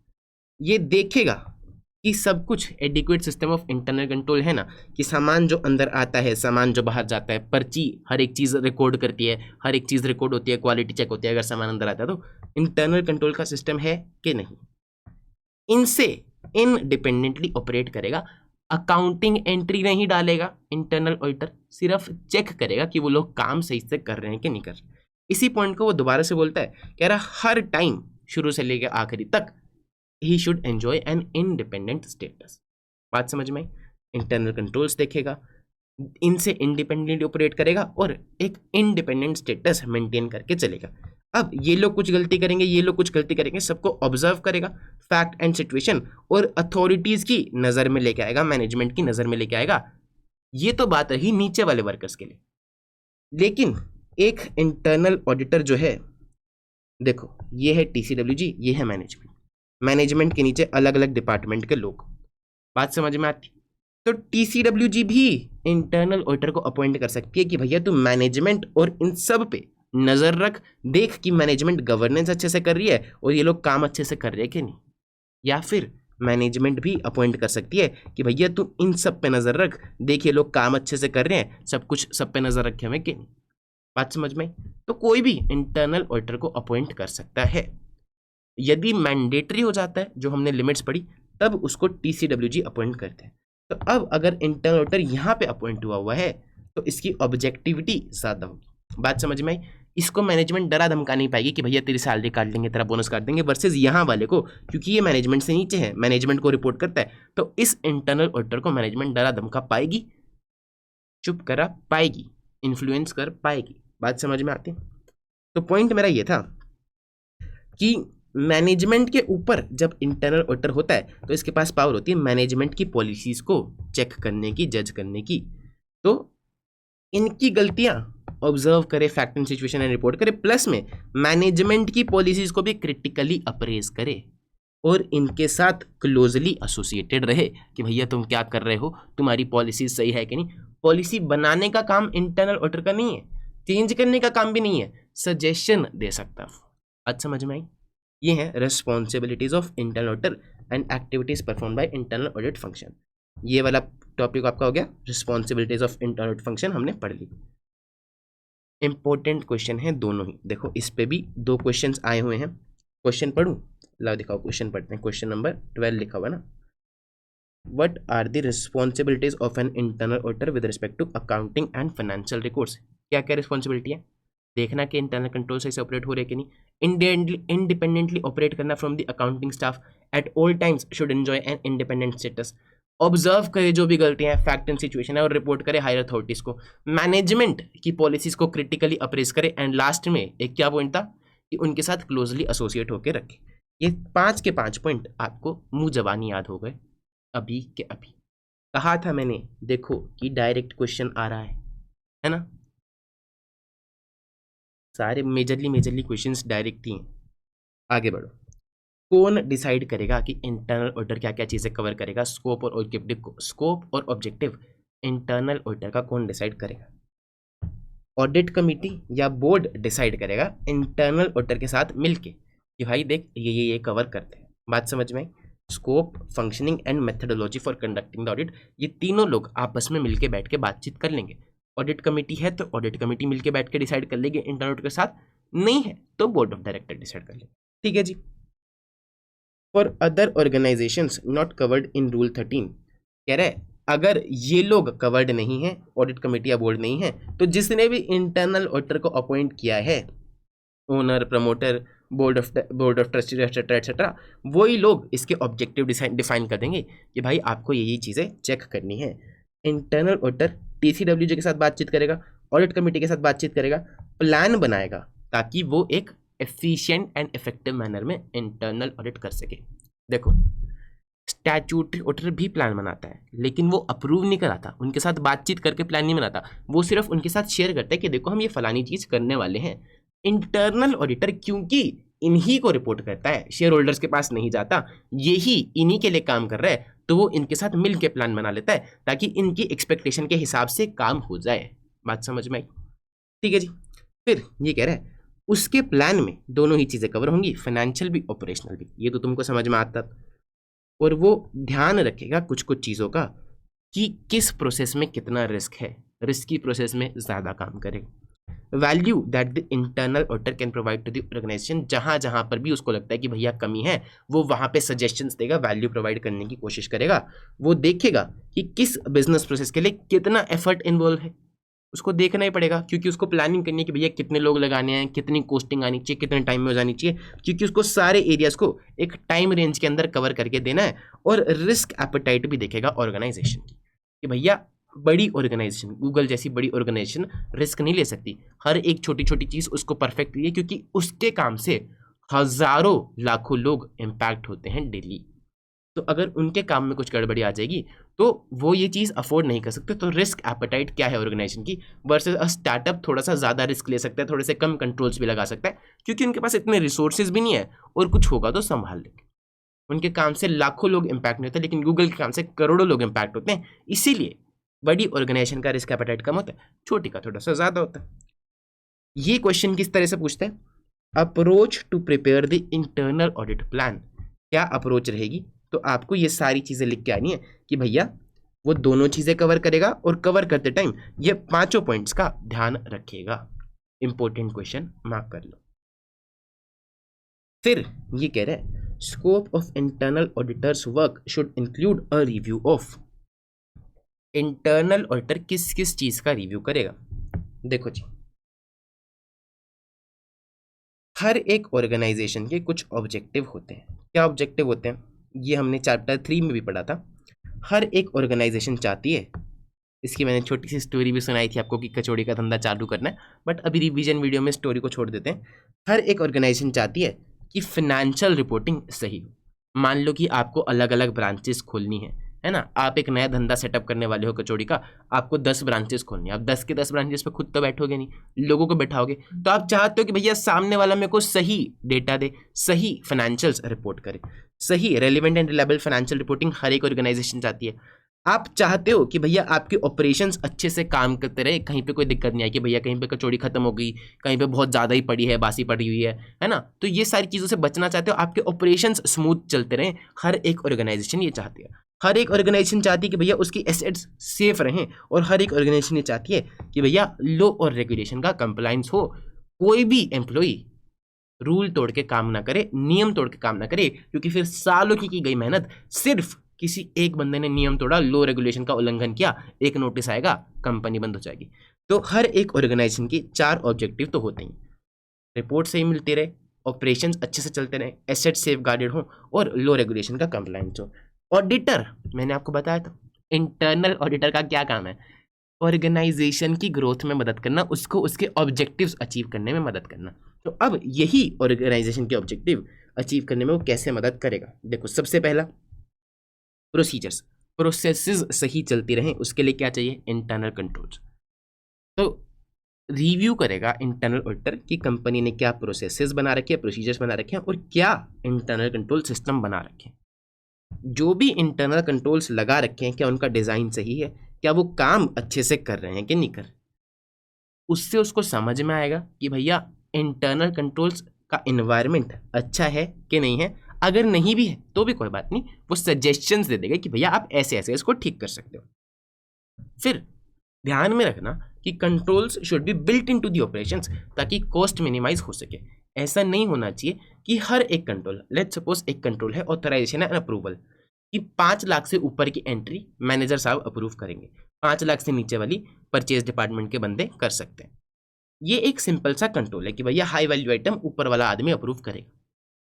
ये देखेगा कि सब कुछ adequate system of internal control है ना, कि सामान जो अंदर आता है, सामान जो बाहर जाता है, पर्ची हर एक चीज़ रिकॉर्ड करती है, हर एक चीज़ रिकॉर्ड होती है, क्वालिटी चेक होती है अगर सामान अंदर आता है तो। इंटरनल कंट्रोल का सिस्टम है कि नहीं, इनसे इनडिपेंडेंटली ऑपरेट करेगा। अकाउंटिंग एंट्री नहीं डालेगा इंटरनल ऑडिटर, सिर्फ चेक करेगा कि वो लोग काम सही से कर रहे हैं कि नहीं कर रहे। इसी पॉइंट को वो दोबारा से बोलता है, कह रहा हर टाइम शुरू से लेकर आखिरी तक he should enjoy an independent status. बात समझ में? इंटरनल कंट्रोल्स देखेगा, इनसे इंडिपेंडेंटली ऑपरेट करेगा और एक इंडिपेंडेंट स्टेटस मेंटेन करके चलेगा। अब ये लोग कुछ गलती करेंगे, ये लोग कुछ गलती करेंगे, सबको ऑब्जर्व करेगा, फैक्ट एंड सिचुएशन और अथॉरिटीज की नज़र में लेके आएगा, मैनेजमेंट की नज़र में लेके आएगा। ये तो बात रही नीचे वाले वर्कर्स के लिए। लेकिन एक इंटरनल ऑडिटर जो है, देखो ये है TCWG, ये है मैनेजमेंट, मैनेजमेंट के नीचे अलग अलग डिपार्टमेंट के लोग। बात समझ में आती? तो TCWG भी इंटरनल ऑडिटर को अपॉइंट कर सकती है कि भैया तू मैनेजमेंट और इन सब पे नज़र रख, देख कि मैनेजमेंट गवर्नेंस अच्छे से कर रही है और ये लोग काम अच्छे से कर रहे हैं कि नहीं। या फिर मैनेजमेंट भी अपॉइंट कर सकती है कि भैया तू इन सब पे नज़र रख, देख ये लोग काम अच्छे से कर रहे हैं, सब कुछ सब पे नज़र रखे हुए कि नहीं। बात समझ में? तो कोई भी इंटरनल ऑडिटर को अपॉइंट कर सकता है। यदि मैंडेटरी हो जाता है, जो हमने लिमिट्स पढ़ी, तब उसको TCWG अपॉइंट करते हैं। तो अब अगर इंटरनल ऑडिटर यहाँ पे अपॉइंट हुआ है तो इसकी ऑब्जेक्टिविटी ज़्यादा होगी। बात समझ में आई? इसको मैनेजमेंट डरा धमका नहीं पाएगी कि भैया तेरी सैलरी काट देंगे, तेरा बोनस काट देंगे, वर्सेज यहाँ वाले को, क्योंकि ये मैनेजमेंट से नीचे है, मैनेजमेंट को रिपोर्ट करता है, तो इस इंटरनल ऑडिटर को मैनेजमेंट डरा धमका पाएगी, चुप करा पाएगी, इन्फ्लुएंस कर पाएगी। बात समझ में आती है? तो पॉइंट मेरा ये था कि मैनेजमेंट के ऊपर जब इंटरनल ऑडिटर होता है तो इसके पास पावर होती है मैनेजमेंट की पॉलिसीज को चेक करने की, जज करने की। तो इनकी गलतियां ऑब्जर्व करे, fact and situation and report करे, प्लस में मैनेजमेंट की पॉलिसीज को भी क्रिटिकली अप्रेज करे और इनके साथ क्लोजली एसोसिएटेड रहे कि भैया तुम क्या कर रहे हो, तुम्हारी पॉलिसी सही है कि नहीं। पॉलिसी बनाने का काम इंटरनल ऑडिटर का नहीं है, चेंज करने का काम भी नहीं है, सजेशन दे सकता है। आज समझ में आई? ये है responsibilities of internal auditor and activities perform by internal audit function. ये वाला टॉपिक आपका हो गया, responsibilities of internal audit function हमने पढ़ ली। इंपॉर्टेंट क्वेश्चन है दोनों ही, देखो इस पे भी 2 क्वेश्चंस आए हुए हैं। क्वेश्चन पढ़ूं? ला दिखाओ, क्वेश्चन पढ़ते हैं। क्वेश्चन नंबर 12 लिखा हुआ ना, what are the responsibilities of an internal auditor with respect to accounting and financial records. क्या क्या रिस्पॉन्सिबिलिटी है? देखना कि इंटरनल कंट्रोल सही से ऑपरेट हो रहे कि नहीं, इंडिपेंडेंटली ऑपरेट करना from the accounting staff at all times should enjoy an independent status, observe करे जो भी गलतियां हैं, फैक्ट एंड सिचुएशन है, और रिपोर्ट करे हायर अथॉरिटीज को, मैनेजमेंट की पॉलिसीज को क्रिटिकली अप्रेज करे, एंड लास्ट में एक क्या पॉइंट था कि उनके साथ क्लोजली एसोसिएट होकर रखे। ये 5 के 5 पॉइंट आपको मुंह जबानी याद हो गए अभी के अभी। कहा था मैंने, देखो कि डायरेक्ट क्वेश्चन आ रहा है ना। सारे मेजरली क्वेश्चंस डायरेक्ट ही हैं। आगे बढ़ो। कौन डिसाइड करेगा कि इंटरनल ऑडिटर क्या क्या चीज़ें कवर करेगा? स्कोप और ऑब्जेक्टिव इंटरनल ऑडिटर का कौन डिसाइड करेगा? ऑडिट कमिटी या बोर्ड डिसाइड करेगा इंटरनल ऑडिटर के साथ मिलके कि भाई देख ये कवर करते हैं। बात समझ में आई? Scope, functioning and methodology for conducting the audit, ये तीनों लोग आपस में मिलके बैठ के बातचीत कर लेंगे। ऑडिट कमेटी है तो ऑडिट कमेटी मिलके बैठ के डिसाइड कर लेगी इंटरनल ऑडिटर के साथ, नहीं है तो बोर्ड ऑफ डायरेक्टर डिसाइड कर लेगा। ठीक है जी। For other organisations not covered in rule 13, कह रहे अगर ये लोग कवर्ड नहीं है, ऑडिट कमेटी या बोर्ड नहीं है, तो जिसने भी इंटरनल ऑडिटर को अपॉइंट किया है, owner, promoter, board of trustee etcetera etcetera, वही लोग इसके ऑब्जेक्टिव डिफाइन कर देंगे कि भाई आपको ये चीज़ें चेक करनी है। इंटरनल ऑडिटर TCWJ के साथ बातचीत करेगा, ऑडिट कमेटी के साथ बातचीत करेगा, प्लान बनाएगा ताकि वो एक एफिशिएंट एंड इफेक्टिव मैनर में इंटरनल ऑडिट कर सके। देखो स्टैट्यूटरी ऑडिटर भी प्लान बनाता है, लेकिन वो अप्रूव नहीं कराता, उनके साथ बातचीत करके प्लान नहीं बनाता, वो सिर्फ उनके साथ शेयर करता है कि देखो हम ये फलानी चीज़ करने वाले हैं। इंटरनल ऑडिटर क्योंकि इन्हीं को रिपोर्ट करता है, शेयर होल्डर्स के पास नहीं जाता, यही इन्हीं के लिए काम कर रहा है, तो वो इनके साथ मिल के प्लान बना लेता है ताकि इनकी एक्सपेक्टेशन के हिसाब से काम हो जाए। बात समझ में आई? ठीक है जी। फिर ये कह रहा है उसके प्लान में दोनों ही चीज़ें कवर होंगी, फाइनेंशियल भी ऑपरेशनल भी, ये तो तुमको समझ में आता। और वो ध्यान रखेगा कुछ कुछ चीज़ों का कि किस प्रोसेस में कितना रिस्क है, रिस्की प्रोसेस में ज़्यादा काम करेगा। Value that the internal auditor can provide to the organisation, जहाँ जहाँ पर भी उसको लगता है कि भैया कमी है, वो वहाँ पे सजेशंस देगा, वैल्यू प्रोवाइड करने की कोशिश करेगा। वो देखेगा कि किस बिजनेस प्रोसेस के लिए कितना एफर्ट इन्वॉल्व है, उसको देखना ही पड़ेगा, क्योंकि उसको प्लानिंग करनी है कि भैया कितने लोग लगाने हैं, कितनी कॉस्टिंग आनी चाहिए, कितने टाइम में हो जानी चाहिए, क्योंकि उसको सारे एरियाज को एक टाइम रेंज के अंदर कवर करके देना है। और रिस्क एपेटाइट भी देखेगा ऑर्गेनाइजेशन की कि भैया बड़ी ऑर्गेनाइजेशन, गूगल जैसी बड़ी ऑर्गेनाइजेशन रिस्क नहीं ले सकती, हर एक छोटी छोटी चीज़ उसको परफेक्ट है, क्योंकि उसके काम से हजारों लाखों लोग इम्पैक्ट होते हैं डेली। तो अगर उनके काम में कुछ गड़बड़ी आ जाएगी तो वो ये चीज़ अफोर्ड नहीं कर सकते। तो रिस्क एपेटाइट क्या है ऑर्गेनाइजेशन की वर्सेस अ स्टार्टअप, थोड़ा सा ज़्यादा रिस्क ले सकता है, थोड़े से कम कंट्रोल्स भी लगा सकता है, क्योंकि उनके पास इतने रिसोर्सेज भी नहीं है, और कुछ होगा तो संभाल लेंगे। उनके काम से लाखों लोग इम्पैक्ट नहीं होते, लेकिन गूगल के काम से करोड़ों लोग इम्पैक्ट होते हैं। इसीलिए बड़ी ऑर्गेनाइजेशन का रिस्क एपेटाइट कम होता है, छोटी का थोड़ा सा ज़्यादा होता है। ये क्वेश्चन किस तरह से पूछते हैं? Approach to prepare the internal audit plan, क्या अप्रोच रहेगी? तो आपको ये सारी चीज़ें लिख के आनी है कि भैया वो दोनों चीज़ें कवर करेगा, और कवर करते टाइम ये पांचों पॉइंट्स का ध्यान रखेगा। इंपॉर्टेंट क्वेश्चन, मार्क कर लो। फिर ये कह रहे हैं scope of internal auditors work should include a review of, internal auditor किस किस चीज़ का रिव्यू करेगा? देखो जी, हर एक ऑर्गेनाइजेशन के कुछ ऑब्जेक्टिव होते हैं। क्या ऑब्जेक्टिव होते हैं? ये हमने चैप्टर 3 में भी पढ़ा था। हर एक ऑर्गेनाइजेशन चाहती है, इसकी मैंने छोटी सी स्टोरी भी सुनाई थी आपको कि कचौड़ी का धंधा चालू करना है, बट अभी रिवीजन वीडियो में स्टोरी को छोड़ देते हैं। हर एक ऑर्गेनाइजेशन चाहती है कि फिनेंशियल रिपोर्टिंग सही हो। मान लो कि आपको अलग अलग ब्रांचेस खोलनी है ना, आप एक नया धंधा सेटअप करने वाले हो कचौड़ी का, आपको 10 ब्रांचेस खोलनी है। आप 10 के 10 ब्रांचेस पे खुद तो बैठोगे नहीं, लोगों को बैठाओगे, तो आप चाहते हो कि भैया सामने वाला मेरे को सही डेटा दे, सही फाइनेंशियल्स रिपोर्ट करे, सही relevant and reliable financial reporting हर एक ऑर्गेनाइजेशन चाहती है। आप चाहते हो कि भैया आपके ऑपरेशंस अच्छे से काम करते रहे, कहीं पे कोई दिक्कत नहीं आई कि भैया कहीं पे कचौड़ी खत्म हो गई, कहीं पे बहुत ज़्यादा ही पड़ी है, बासी पड़ी हुई है ना। तो ये सारी चीज़ों से बचना चाहते हो, आपके ऑपरेशंस स्मूथ चलते रहें। हर एक ऑर्गेनाइजेशन ये चाहती है। हर एक ऑर्गेनाइजेशन चाहती है कि भैया उसकी एसेट्स सेफ रहें, और हर एक ऑर्गेनाइजेशन ये चाहती है कि भैया लॉ और रेगुलेशन का कंप्लायंस हो। कोई भी एम्प्लॉई रूल तोड़ के काम ना करे, नियम तोड़ के काम ना करे, क्योंकि फिर सालों की गई मेहनत सिर्फ किसी एक बंदे ने नियम तोड़ा, लो रेगुलेशन का उल्लंघन किया, एक नोटिस आएगा, कंपनी बंद हो जाएगी। तो हर एक ऑर्गेनाइजेशन की 4 ऑब्जेक्टिव तो होते हैं, रिपोर्ट सही मिलती रहे, ऑपरेशंस अच्छे से चलते रहे, एसेट सेफ गार्डेड हो, और लो रेगुलेशन का कंप्लायंस हो। ऑडिटर, मैंने आपको बताया था इंटरनल ऑडिटर का क्या काम है? ऑर्गेनाइजेशन की ग्रोथ में मदद करना, उसको उसके ऑब्जेक्टिव्स अचीव करने में मदद करना। तो अब यही ऑर्गेनाइजेशन के ऑब्जेक्टिव अचीव करने में वो कैसे मदद करेगा? देखो, सबसे पहला प्रोसीजर्स, प्रोसेसेस सही चलती रहें, उसके लिए क्या चाहिए? Internal controls. तो रिव्यू करेगा इंटरनल ऑडिटर कि कंपनी ने क्या प्रोसेसेस बना रखे हैं, प्रोसीजर्स बना रखे हैं और क्या इंटरनल कंट्रोल सिस्टम बना रखे हैं। जो भी इंटरनल कंट्रोल्स लगा रखे हैं क्या उनका डिज़ाइन सही है, क्या वो काम अच्छे से कर रहे हैं कि नहीं कर रहे। उससे उसको समझ में आएगा कि भैया इंटरनल कंट्रोल्स का इन्वायरमेंट अच्छा है कि नहीं है। अगर नहीं भी है तो भी कोई बात नहीं, वो सजेशंस दे देगा कि भैया आप ऐसे ऐसे इसको ठीक कर सकते हो। फिर ध्यान में रखना कि controls should be built into the operations ताकि कॉस्ट मिनिमाइज हो सके। ऐसा नहीं होना चाहिए कि हर एक कंट्रोल, लेट्स सपोज एक कंट्रोल है ऑथराइजेशन एंड अप्रूवल कि 5 लाख से ऊपर की एंट्री मैनेजर साहब अप्रूव करेंगे, 5 लाख से नीचे वाली परचेज डिपार्टमेंट के बंदे कर सकते हैं। ये एक सिंपल सा कंट्रोल है कि भैया हाई वैल्यू आइटम ऊपर वाला आदमी अप्रूव करेगा।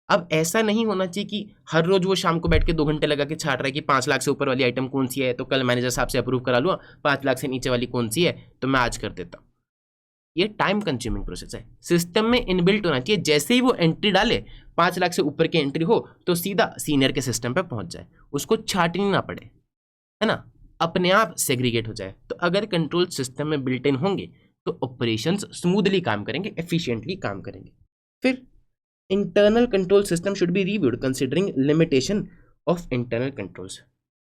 अब ऐसा नहीं होना चाहिए कि हर रोज वो शाम को बैठ के 2 घंटे लगा के छाट रहा है कि 5 लाख से ऊपर वाली आइटम कौन सी है तो कल मैनेजर साहब से अप्रूव करा लूँ, 5 लाख से नीचे वाली कौन सी है तो मैं आज कर देता हूँ। ये टाइम कंज्यूमिंग प्रोसेस है, सिस्टम में इनबिल्ट होना चाहिए। जैसे ही वो एंट्री डाले 5 लाख से ऊपर की एंट्री हो तो सीधा सीनियर के सिस्टम पे पहुंच जाए, उसको छाटनी ना पड़े, है ना, अपने आप सेग्रीगेट हो जाए। तो अगर कंट्रोल सिस्टम में बिल्ट इन होंगे तो ऑपरेशंस स्मूथली काम करेंगे, एफिशिएंटली काम करेंगे। फिर internal control system should be reviewed considering limitation of internal controls.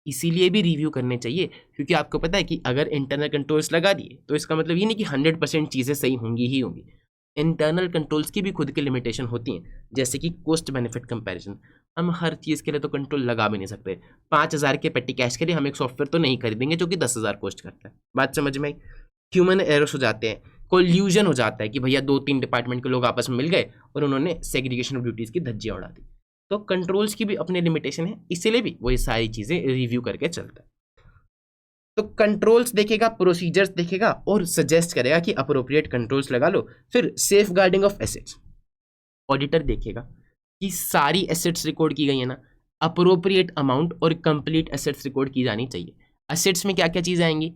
इसीलिए भी रिव्यू करने चाहिए क्योंकि आपको पता है कि अगर इंटरनल कंट्रोल्स लगा दिए तो इसका मतलब ये नहीं कि 100% चीज़ें सही होंगी ही होंगी। इंटरनल कंट्रोल्स की भी खुद की लिमिटेशन होती हैं, जैसे कि कॉस्ट बेनिफिट कंपैरिजन। हम हर चीज़ के लिए तो कंट्रोल लगा भी नहीं सकते। 5,000 के पेटी कैश के लिए हम एक सॉफ्टवेयर तो नहीं खरीदेंगे जो कि 10,000 कॉस्ट करता है। बात समझ में आई। ह्यूमन एरर्स हो जाते हैं, कोल्यूजन हो जाता है कि भैया 2-3 डिपार्टमेंट के लोग आपस में मिल गए और उन्होंने सेग्रीगेशन ऑफ ड्यूटीज़ की धज्जियाँ उड़ा दी। तो कंट्रोल्स की भी अपनी लिमिटेशन है, इसीलिए भी वो ये सारी चीज़ें रिव्यू करके चलता है। तो कंट्रोल्स देखेगा, प्रोसीजर्स देखेगा और सजेस्ट करेगा कि अप्रोप्रिएट कंट्रोल्स लगा लो। फिर safeguarding of assets, auditor देखेगा कि सारी एसेट्स रिकॉर्ड की गई है ना, अप्रोप्रिएट अमाउंट और कंप्लीट एसेट्स रिकॉर्ड की जानी चाहिए। एसेट्स में क्या क्या चीज़ आएंगी,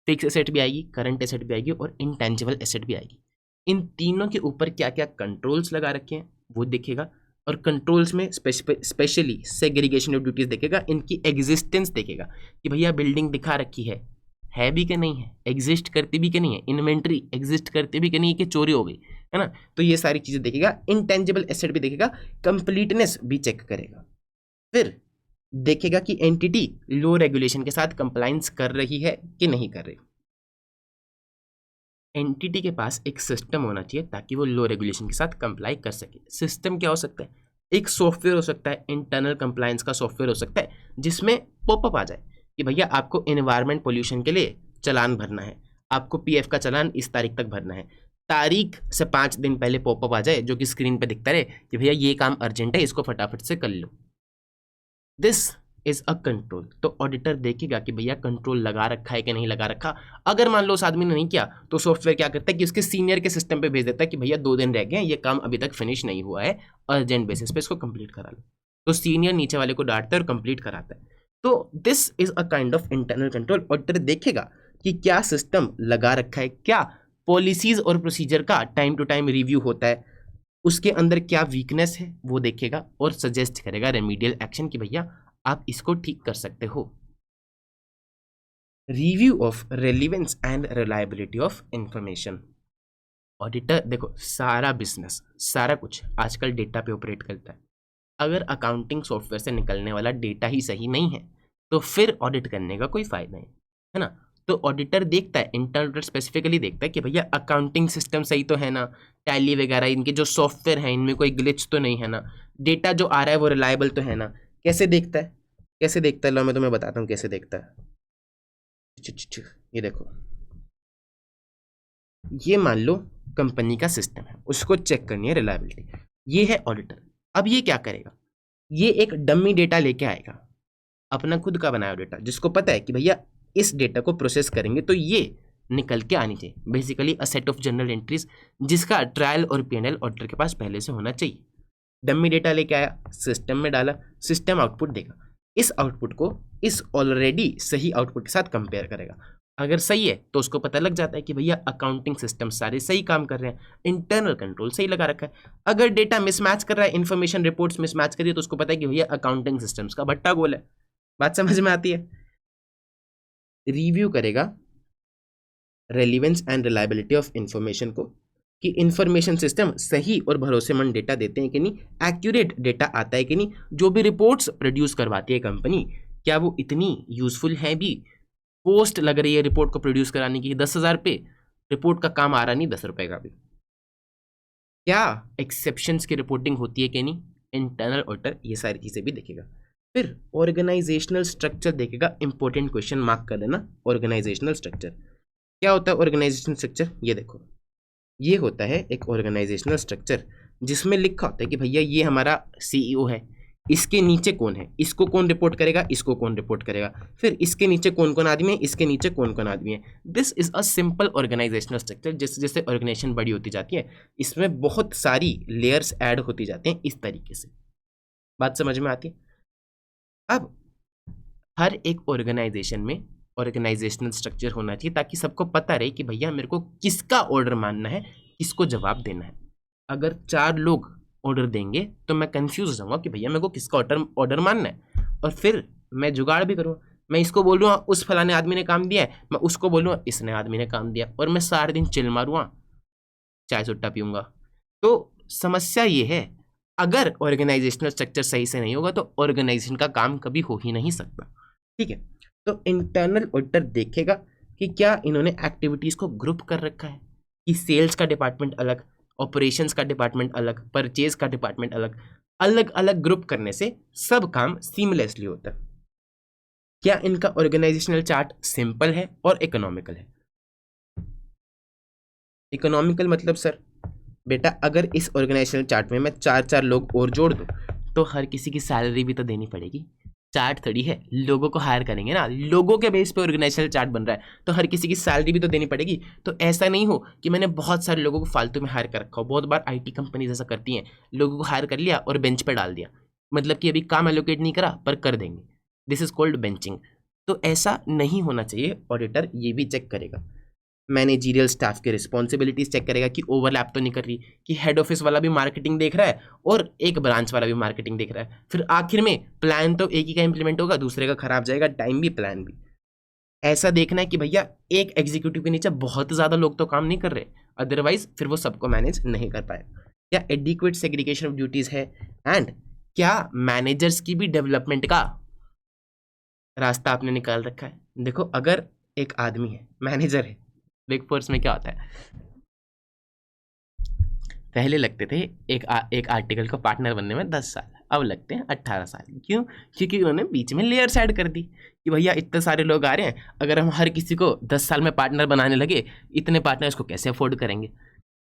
फिक्स एसेट भी आएगी, करंट एसेट भी आएगी और इंटेंजिबल एसेट भी आएगी। इन तीनों के ऊपर क्या क्या कंट्रोल्स लगा रखे हैं वो देखेगा और कंट्रोल्स में स्पेशली सेग्रीगेशन ऑफ ड्यूटीज देखेगा, इनकी एग्जिस्टेंस देखेगा कि भैया बिल्डिंग दिखा रखी है भी कि नहीं है, एग्जिस्ट करती भी कि नहीं है, इन्वेंट्री एग्जिस्ट करती भी कि नहीं है कि चोरी हो गई, है ना। तो ये सारी चीज़ें देखेगा, इंटेंजिबल एसेट भी देखेगा, कंप्लीटनेस भी चेक करेगा। फिर देखेगा कि एंटिटी लो रेगुलेशन के साथ कंप्लायंस कर रही है कि नहीं कर रही। एंटिटी के पास एक सिस्टम होना चाहिए ताकि वो लो रेगुलेशन के साथ कंप्लाई कर सके। सिस्टम क्या हो सकता है, एक सॉफ्टवेयर हो सकता है, इंटरनल कंप्लायंस का सॉफ्टवेयर हो सकता है जिसमें पॉपअप आ जाए कि भैया आपको एनवायरमेंट पोल्यूशन के लिए चालान भरना है, आपको पीएफ का चालान इस तारीख तक भरना है, तारीख से 5 दिन पहले पॉपअप आ जाए जो कि स्क्रीन पे दिखता रहे कि भैया ये काम अर्जेंट है, इसको फटाफट से कर लो। This is a control. तो ऑडिटर देखेगा कि भैया कंट्रोल लगा रखा है कि नहीं लगा रखा। अगर मान लो उस आदमी ने नहीं किया तो सॉफ्टवेयर क्या करता है कि उसके सीनियर के सिस्टम पे भेज देता है कि भैया 2 दिन रह गए, ये काम अभी तक फिनिश नहीं हुआ है, अर्जेंट बेसिस पे इसको कंप्लीट करा लो। तो सीनियर नीचे वाले को डांटता है और कंप्लीट कराता है। तो this is a kind of internal control. Auditor देखेगा कि क्या सिस्टम लगा रखा है, क्या पॉलिसीज और प्रोसीजर का टाइम टू टाइम रिव्यू होता है, उसके अंदर क्या वीकनेस है वो देखेगा और सजेस्ट करेगा रेमीडियल एक्शन कि भैया आप इसको ठीक कर सकते हो। Review of relevance and reliability of information. Auditor देखो, सारा बिजनेस, सारा कुछ आजकल डेटा पे ऑपरेट करता है। अगर अकाउंटिंग सॉफ्टवेयर से निकलने वाला डेटा ही सही नहीं है तो फिर ऑडिट करने का कोई फायदा नहीं, है ना। तो ऑडिटर देखता है, इंटरनल ऑडिटर स्पेसिफिकली देखता है कि भैया अकाउंटिंग सिस्टम सही तो है ना, टैली वगैरह इनके जो सॉफ्टवेयर हैं इनमें कोई ग्लिच तो नहीं है ना, डेटा जो आ रहा है वो रिलायबल तो है ना। कैसे देखता है, कैसे देखता है, लो मैं तुम्हें बताता हूँ कैसे देखता है। ये देखो, ये मान लो कंपनी का सिस्टम है, उसको चेक करनी है रिलायबिलिटी, ये है ऑडिटर। अब ये क्या करेगा, ये एक डमी डेटा लेके आएगा, अपना खुद का बनाया डेटा, जिसको पता है कि भैया इस डेटा को प्रोसेस करेंगे तो ये निकल के आनी चाहिए। Basically a set of general entries जिसका ट्रायल और पीएनएल ऑडिटर के पास पहले से होना चाहिए। डमी डेटा लेके आया, सिस्टम में डाला, सिस्टम आउटपुट देगा, इस आउटपुट को इस ऑलरेडी सही आउटपुट के साथ कंपेयर करेगा। अगर सही है तो उसको पता लग जाता है कि भैया अकाउंटिंग सिस्टम सारे सही काम कर रहे हैं, इंटरनल कंट्रोल सही लगा रखा है। अगर डेटा मिसमैच कर रहा है, इन्फॉर्मेशन रिपोर्ट्स मिसमैच कर रही है तो उसको पता है कि भैया अकाउंटिंग सिस्टम्स का भट्टा गोल है। बात समझ में आती है। रिव्यू करेगा relevance and reliability of information को, कि इंफॉर्मेशन सिस्टम सही और भरोसेमंद डेटा देते हैं कि नहीं, एक्यूरेट डेटा आता है कि नहीं, जो भी रिपोर्ट्स प्रोड्यूस करवाती है कंपनी क्या वो इतनी यूजफुल है भी, कॉस्ट लग रही है रिपोर्ट को प्रोड्यूस कराने की 10,000 पे, रिपोर्ट का काम आ रहा नहीं 10 रुपए का भी, क्या एक्सेप्शंस की रिपोर्टिंग होती है कि नहीं, इंटरनल ऑडिटर ये सारी चीज़ें भी देखेगा। फिर ऑर्गेनाइजेशनल स्ट्रक्चर देखेगा, इंपॉर्टेंट क्वेश्चन मार्क कर देना, ऑर्गेनाइजेशनल स्ट्रक्चर क्या होता है। ऑर्गेनाइजेशनल स्ट्रक्चर ये देखो, ये होता है एक ऑर्गेनाइजेशनल स्ट्रक्चर जिसमें लिखा होता है कि भैया ये हमारा सीईओ है, इसके नीचे कौन है, इसको कौन रिपोर्ट करेगा, इसको कौन रिपोर्ट करेगा, फिर इसके नीचे कौन कौन आदमी है, इसके नीचे कौन कौन आदमी है। This is a simple organisational structure. जैसे जैसे ऑर्गेनाइजेशन बड़ी होती जाती है इसमें बहुत सारी लेयर्स ऐड होती जाते हैं, इस तरीके से बात समझ में आती है। अब हर एक ऑर्गेनाइजेशन में ऑर्गेनाइजेशनल स्ट्रक्चर होना चाहिए ताकि सबको पता रहे कि भैया मेरे को किसका ऑर्डर मानना है, किसको जवाब देना है। अगर 4 लोग ऑर्डर देंगे तो मैं कंफ्यूज हो जाऊंगा कि भैया मेरे को किसका ऑर्डर मानना है, और फिर मैं जुगाड़ भी करूँगा, मैं इसको बोलूँगा उस फलाने आदमी ने काम दिया है, मैं उसको बोलूँगा इसने आदमी ने काम दिया, और मैं सारे दिन चिल मारूँगा, चाय सुट्टा पीऊँगा। तो समस्या ये है, अगर ऑर्गेनाइजेशनल स्ट्रक्चर सही से नहीं होगा तो ऑर्गेनाइजेशन का काम कभी हो ही नहीं सकता। ठीक है, तो इंटरनल ऑडिटर देखेगा कि क्या इन्होंने एक्टिविटीज को ग्रुप कर रखा है, कि सेल्स का डिपार्टमेंट अलग, ऑपरेशंस का डिपार्टमेंट अलग, परचेज का डिपार्टमेंट अलग, अलग अलग ग्रुप करने से सब काम सीमलेसली होता है। क्या इनका ऑर्गेनाइजेशनल चार्ट सिंपल है और इकोनॉमिकल है। इकोनॉमिकल मतलब सर बेटा अगर इस ऑर्गेनाइजेशनल चार्ट में मैं 4 लोग और जोड़ दूं तो हर किसी की सैलरी भी तो देनी पड़ेगी। चार्ट थोड़ी है, लोगों को हायर करेंगे ना, लोगों के बेस पे ऑर्गेनाइजेशनल चार्ट बन रहा है तो हर किसी की सैलरी भी तो देनी पड़ेगी। तो ऐसा नहीं हो कि मैंने बहुत सारे लोगों को फालतू में हायर कर रखा हो। बहुत बार आईटी कंपनीज ऐसा करती हैं, लोगों को हायर कर लिया और बेंच पे डाल दिया, मतलब कि अभी काम एलोकेट नहीं करा पर कर देंगे, दिस इज कॉल्ड बेंचिंग। तो ऐसा नहीं होना चाहिए। ऑडिटर ये भी चेक करेगा, मैनेजीरियल स्टाफ की रिस्पॉन्सिबिलिटीज चेक करेगा कि ओवरलैप तो नहीं कर रही, कि हेड ऑफिस वाला भी मार्केटिंग देख रहा है और एक ब्रांच वाला भी मार्केटिंग देख रहा है। फिर आखिर में प्लान तो एक ही का इंप्लीमेंट होगा, दूसरे का खराब जाएगा, टाइम भी प्लान भी। ऐसा देखना है कि भैया एक एग्जीक्यूटिव के नीचे बहुत ज़्यादा लोग तो काम नहीं कर रहे, अदरवाइज फिर वो सबको मैनेज नहीं कर पाएगा। क्या एडिक्वेट सेग्रीगेशन ऑफ ड्यूटीज़ है, एंड क्या मैनेजर्स की भी डेवलपमेंट का रास्ता आपने निकाल रखा है। देखो अगर एक आदमी है मैनेजर है, बिग फोर्स में क्या होता है, पहले लगते थे एक आर्टिकल को पार्टनर बनने में 10 साल, अब लगते हैं 18 साल। क्यों? क्योंकि उन्होंने बीच में लेयर्स ऐड कर दी कि भैया इतने सारे लोग आ रहे हैं, अगर हम हर किसी को 10 साल में पार्टनर बनाने लगे, इतने पार्टनर्स को कैसे अफोर्ड करेंगे।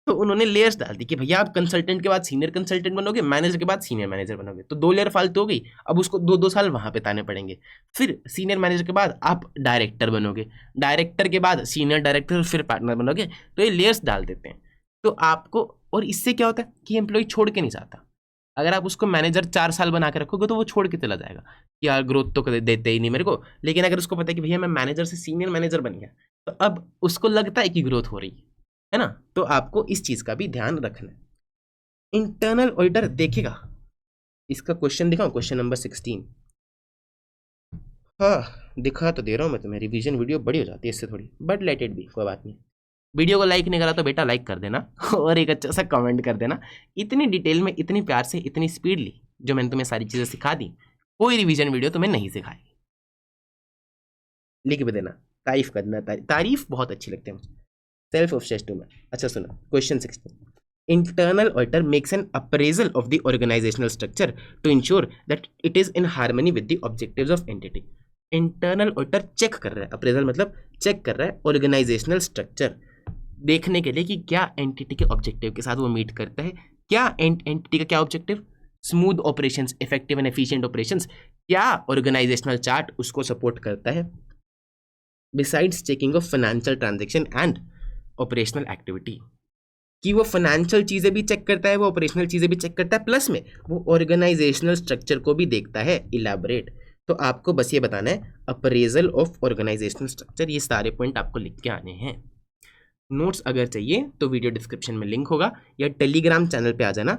तो उन्होंने लेयर्स डाल दी कि भैया आप कंसल्टेंट के बाद सीनियर कंसल्टेंट बनोगे, मैनेजर के बाद सीनियर मैनेजर बनोगे, तो 2 लेयर फालतू हो गई। अब उसको 2-2 साल वहां पे ताने पड़ेंगे। फिर सीनियर मैनेजर के बाद आप डायरेक्टर बनोगे, डायरेक्टर के बाद सीनियर डायरेक्टर, फिर पार्टनर बनोगे। तो ये लेयर्स डाल देते हैं। तो आपको, और इससे क्या होता है कि एम्प्लॉय छोड़ के नहीं जाता। अगर आप उसको मैनेजर 4 साल बना के रखोगे तो वो छोड़ के चला जाएगा कि यार ग्रोथ तो देते ही नहीं मेरे को। लेकिन अगर उसको पता है कि भैया मैं मैनेजर से सीनियर मैनेजर बन गया, तो अब उसको लगता है कि ग्रोथ हो रही है ना। तो आपको इस चीज का भी ध्यान रखना है। इंटरनल ऑडिटर देखेगा, इसका क्वेश्चन दिखाऊं, क्वेश्चन नंबर 16। हाँ दिखा तो दे रहा हूँ मैं तुम्हें, रिवीजन वीडियो बड़ी हो जाती है इससे थोड़ी, बट लेट इट बी, कोई बात नहीं। वीडियो को लाइक नहीं करा तो बेटा लाइक कर देना और एक अच्छा सा कमेंट कर देना। इतनी डिटेल में, इतनी प्यार से, इतनी स्पीडली जो मैंने तुम्हें सारी चीज़ें सिखा दी, कोई रिवीजन वीडियो तुम्हें नहीं सिखाएगी। लिख भी देना, तारीफ कर देना, तारीफ बहुत अच्छी लगती है मुझे, सेल्फ ऑब्सेस्ड हूं मैं। अच्छा सुनो, question 16। Internal auditor makes an appraisal of the organizational structure to ensure that it is in harmony with the objectives of entity. Internal auditor check कर रहा है, अप्रेजल मतलब चेक कर रहा है ऑर्गेनाइजेशनल स्ट्रक्चर, देखने के लिए कि क्या एंटिटी के ऑब्जेक्टिव के साथ वो मीट करता है। क्या एंटिटी का क्या objective, smooth operations, effective and efficient operations, क्या ऑर्गेनाइजेशनल चार्ट उसको सपोर्ट करता है। Besides checking of financial transaction and operational activity, कि वो फाइनेंशियल चीज़ें भी चेक करता है, वो ऑपरेशनल चीज़ें भी चेक करता है, प्लस में वो ऑर्गेनाइजेशनल स्ट्रक्चर को भी देखता है इलैबोरेट। तो आपको बस ये बताना है अप्रेजल ऑफ ऑर्गेनाइजेशनल स्ट्रक्चर, ये सारे पॉइंट आपको लिख के आने हैं। नोट्स अगर चाहिए तो वीडियो डिस्क्रिप्शन में लिंक होगा, या टेलीग्राम चैनल पे आ जाना,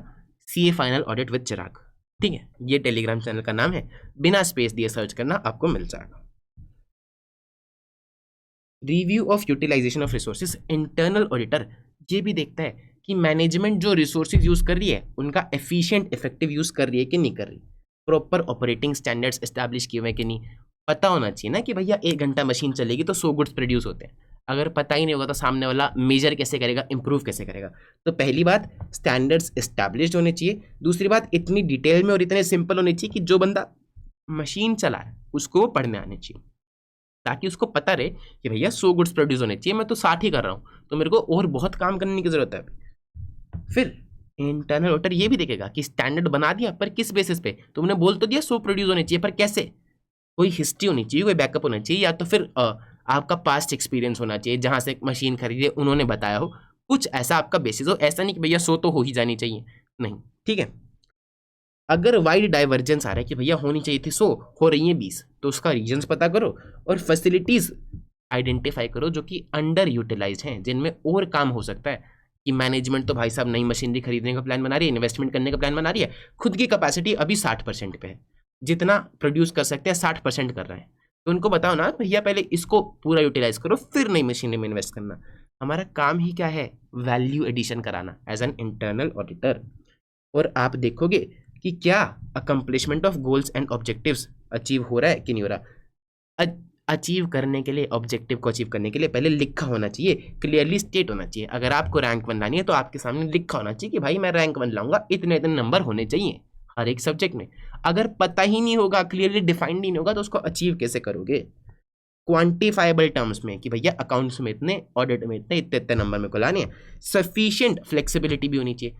सीए फाइनल ऑडिट विद चिराग। ठीक है, ये टेलीग्राम चैनल का नाम है, बिना स्पेस दिए सर्च करना, आपको मिल जाएगा। Review of utilisation of resources, internal auditor ये भी देखता है कि मैनेजमेंट जो रिसोर्सेज यूज कर रही है उनका एफिशिएंट इफेक्टिव यूज कर रही है कि नहीं कर रही, प्रॉपर ऑपरेटिंग स्टैंडर्ड्स एस्टैब्लिश किए हुए कि नहीं। पता होना चाहिए ना कि भैया 1 घंटा मशीन चलेगी तो 100 गुड्स प्रोड्यूस होते हैं। अगर पता ही नहीं होगा तो सामने वाला मेजर कैसे करेगा, इंप्रूव कैसे करेगा। तो पहली बात स्टैंडर्ड्स एस्टैब्लिश्ड होने चाहिए। दूसरी बात इतनी डिटेल में और इतने सिंपल होने चाहिए कि जो बंदा मशीन चला है उसको वो पढ़ने आने चाहिए, ताकि उसको पता रहे कि भैया 100 गुड्स प्रोड्यूस होने चाहिए, मैं तो 60 ही कर रहा हूँ, तो मेरे को और बहुत काम करने की जरूरत है। फिर इंटरनल ऑडिटर ये भी देखेगा कि स्टैंडर्ड बना दिया पर किस बेसिस पे, तुमने बोल तो दिया 100 प्रोड्यूस होने चाहिए पर कैसे, कोई हिस्ट्री होनी चाहिए, कोई बैकअप होना चाहिए, या तो फिर आपका पास्ट एक्सपीरियंस होना चाहिए, जहां से मशीन खरीदे उन्होंने बताया हो, कुछ ऐसा आपका बेसिस हो। ऐसा नहीं कि भैया 100 तो हो ही जानी चाहिए, नहीं, ठीक है। अगर वाइड डाइवर्जेंस आ रहा है कि भैया होनी चाहिए थी 100, हो रही है 20, तो उसका रीजंस पता करो और फैसिलिटीज आइडेंटिफाई करो जो कि अंडर यूटिलाइज हैं, जिनमें और काम हो सकता है। कि मैनेजमेंट तो भाई साहब नई मशीनरी खरीदने का प्लान बना रही है, इन्वेस्टमेंट करने का प्लान बना रही है, खुद की कैपेसिटी अभी 60% पे है, जितना प्रोड्यूस कर सकते हैं 60% कर रहे हैं, तो उनको बताओ ना भैया पहले इसको पूरा यूटिलाइज करो फिर नई मशीनरी में इन्वेस्ट करना। हमारा काम ही क्या है, वैल्यू एडिशन कराना एज एन इंटरनल ऑडिटर। और आप देखोगे कि क्या accomplishment of goals and objectives achieve हो रहा है कि नहीं हो रहा। अचीव करने के लिए, ऑब्जेक्टिव को अचीव करने के लिए पहले लिखा होना चाहिए, क्लियरली स्टेट होना चाहिए। अगर आपको रैंक 1 लानी है तो आपके सामने लिखा होना चाहिए कि भाई मैं रैंक 1 लाऊंगा, इतने इतने नंबर होने चाहिए हर एक सब्जेक्ट में। अगर पता ही नहीं होगा, क्लियरली डिफाइंड ही नहीं होगा, तो उसको अचीव कैसे करोगे क्वांटिफाइबल टर्म्स में कि भैया अकाउंट्स में इतने, ऑडिट में इतने, इतने इतने नंबर में को लाने हैं। सफिशिएंट फ्लेक्सिबिलिटी भी होनी चाहिए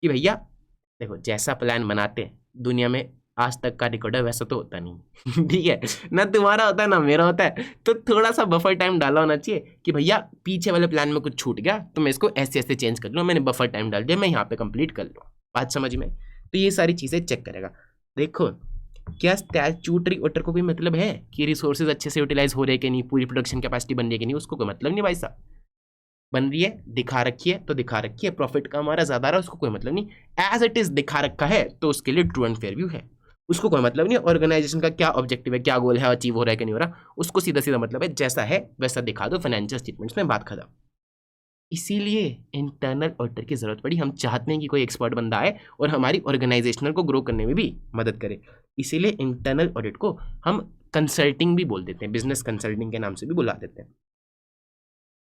कि भैया देखो जैसा प्लान बनाते हैं दुनिया में आज तक का रिकॉर्ड है वैसा तो होता नहीं ठीक है ना, तुम्हारा होता है ना मेरा होता है, तो थोड़ा सा बफर टाइम डाला होना चाहिए कि भैया पीछे वाले प्लान में कुछ छूट गया तो मैं इसको ऐसे ऐसे चेंज कर लूँ, मैंने बफर टाइम डाल दिया, मैं यहाँ पे कंप्लीट कर लूँ। बात समझ में? तो ये सारी चीज़ें चेक करेगा। देखो क्या स्टैट्यूटरी ऑडिटर को कोई मतलब है कि रिसोर्सेज अच्छे से यूटिलाइज हो रहे कि नहीं, पूरी प्रोडक्शन कैपेसिटी बन रही है कि नहीं, उसको कोई मतलब नहीं भाई साहब। बन रही है, दिखा रखी है तो दिखा रखी है, प्रॉफिट का हमारा ज्यादा रहा, उसको कोई मतलब नहीं। एज इट इज दिखा रखा है तो उसके लिए ट्रू एंड फेयर व्यू है, उसको कोई मतलब नहीं। ऑर्गेनाइजेशन का क्या ऑब्जेक्टिव है, क्या गोल है, अचीव हो रहा है कि नहीं हो रहा, उसको सीधा सीधा मतलब है जैसा है वैसा दिखा दो फाइनेंशियल स्टेटमेंट्स में, बात खत्म। इसीलिए इंटरनल ऑडिटर की जरूरत पड़ी। हम चाहते हैं कि कोई एक्सपर्ट बंदा आए और हमारी ऑर्गेनाइजेशनल को ग्रो करने में भी मदद करे, इसीलिए इंटरनल ऑडिट को हम कंसल्टिंग भी बोल देते हैं, बिजनेस कंसल्टिंग के नाम से भी बुला देते हैं।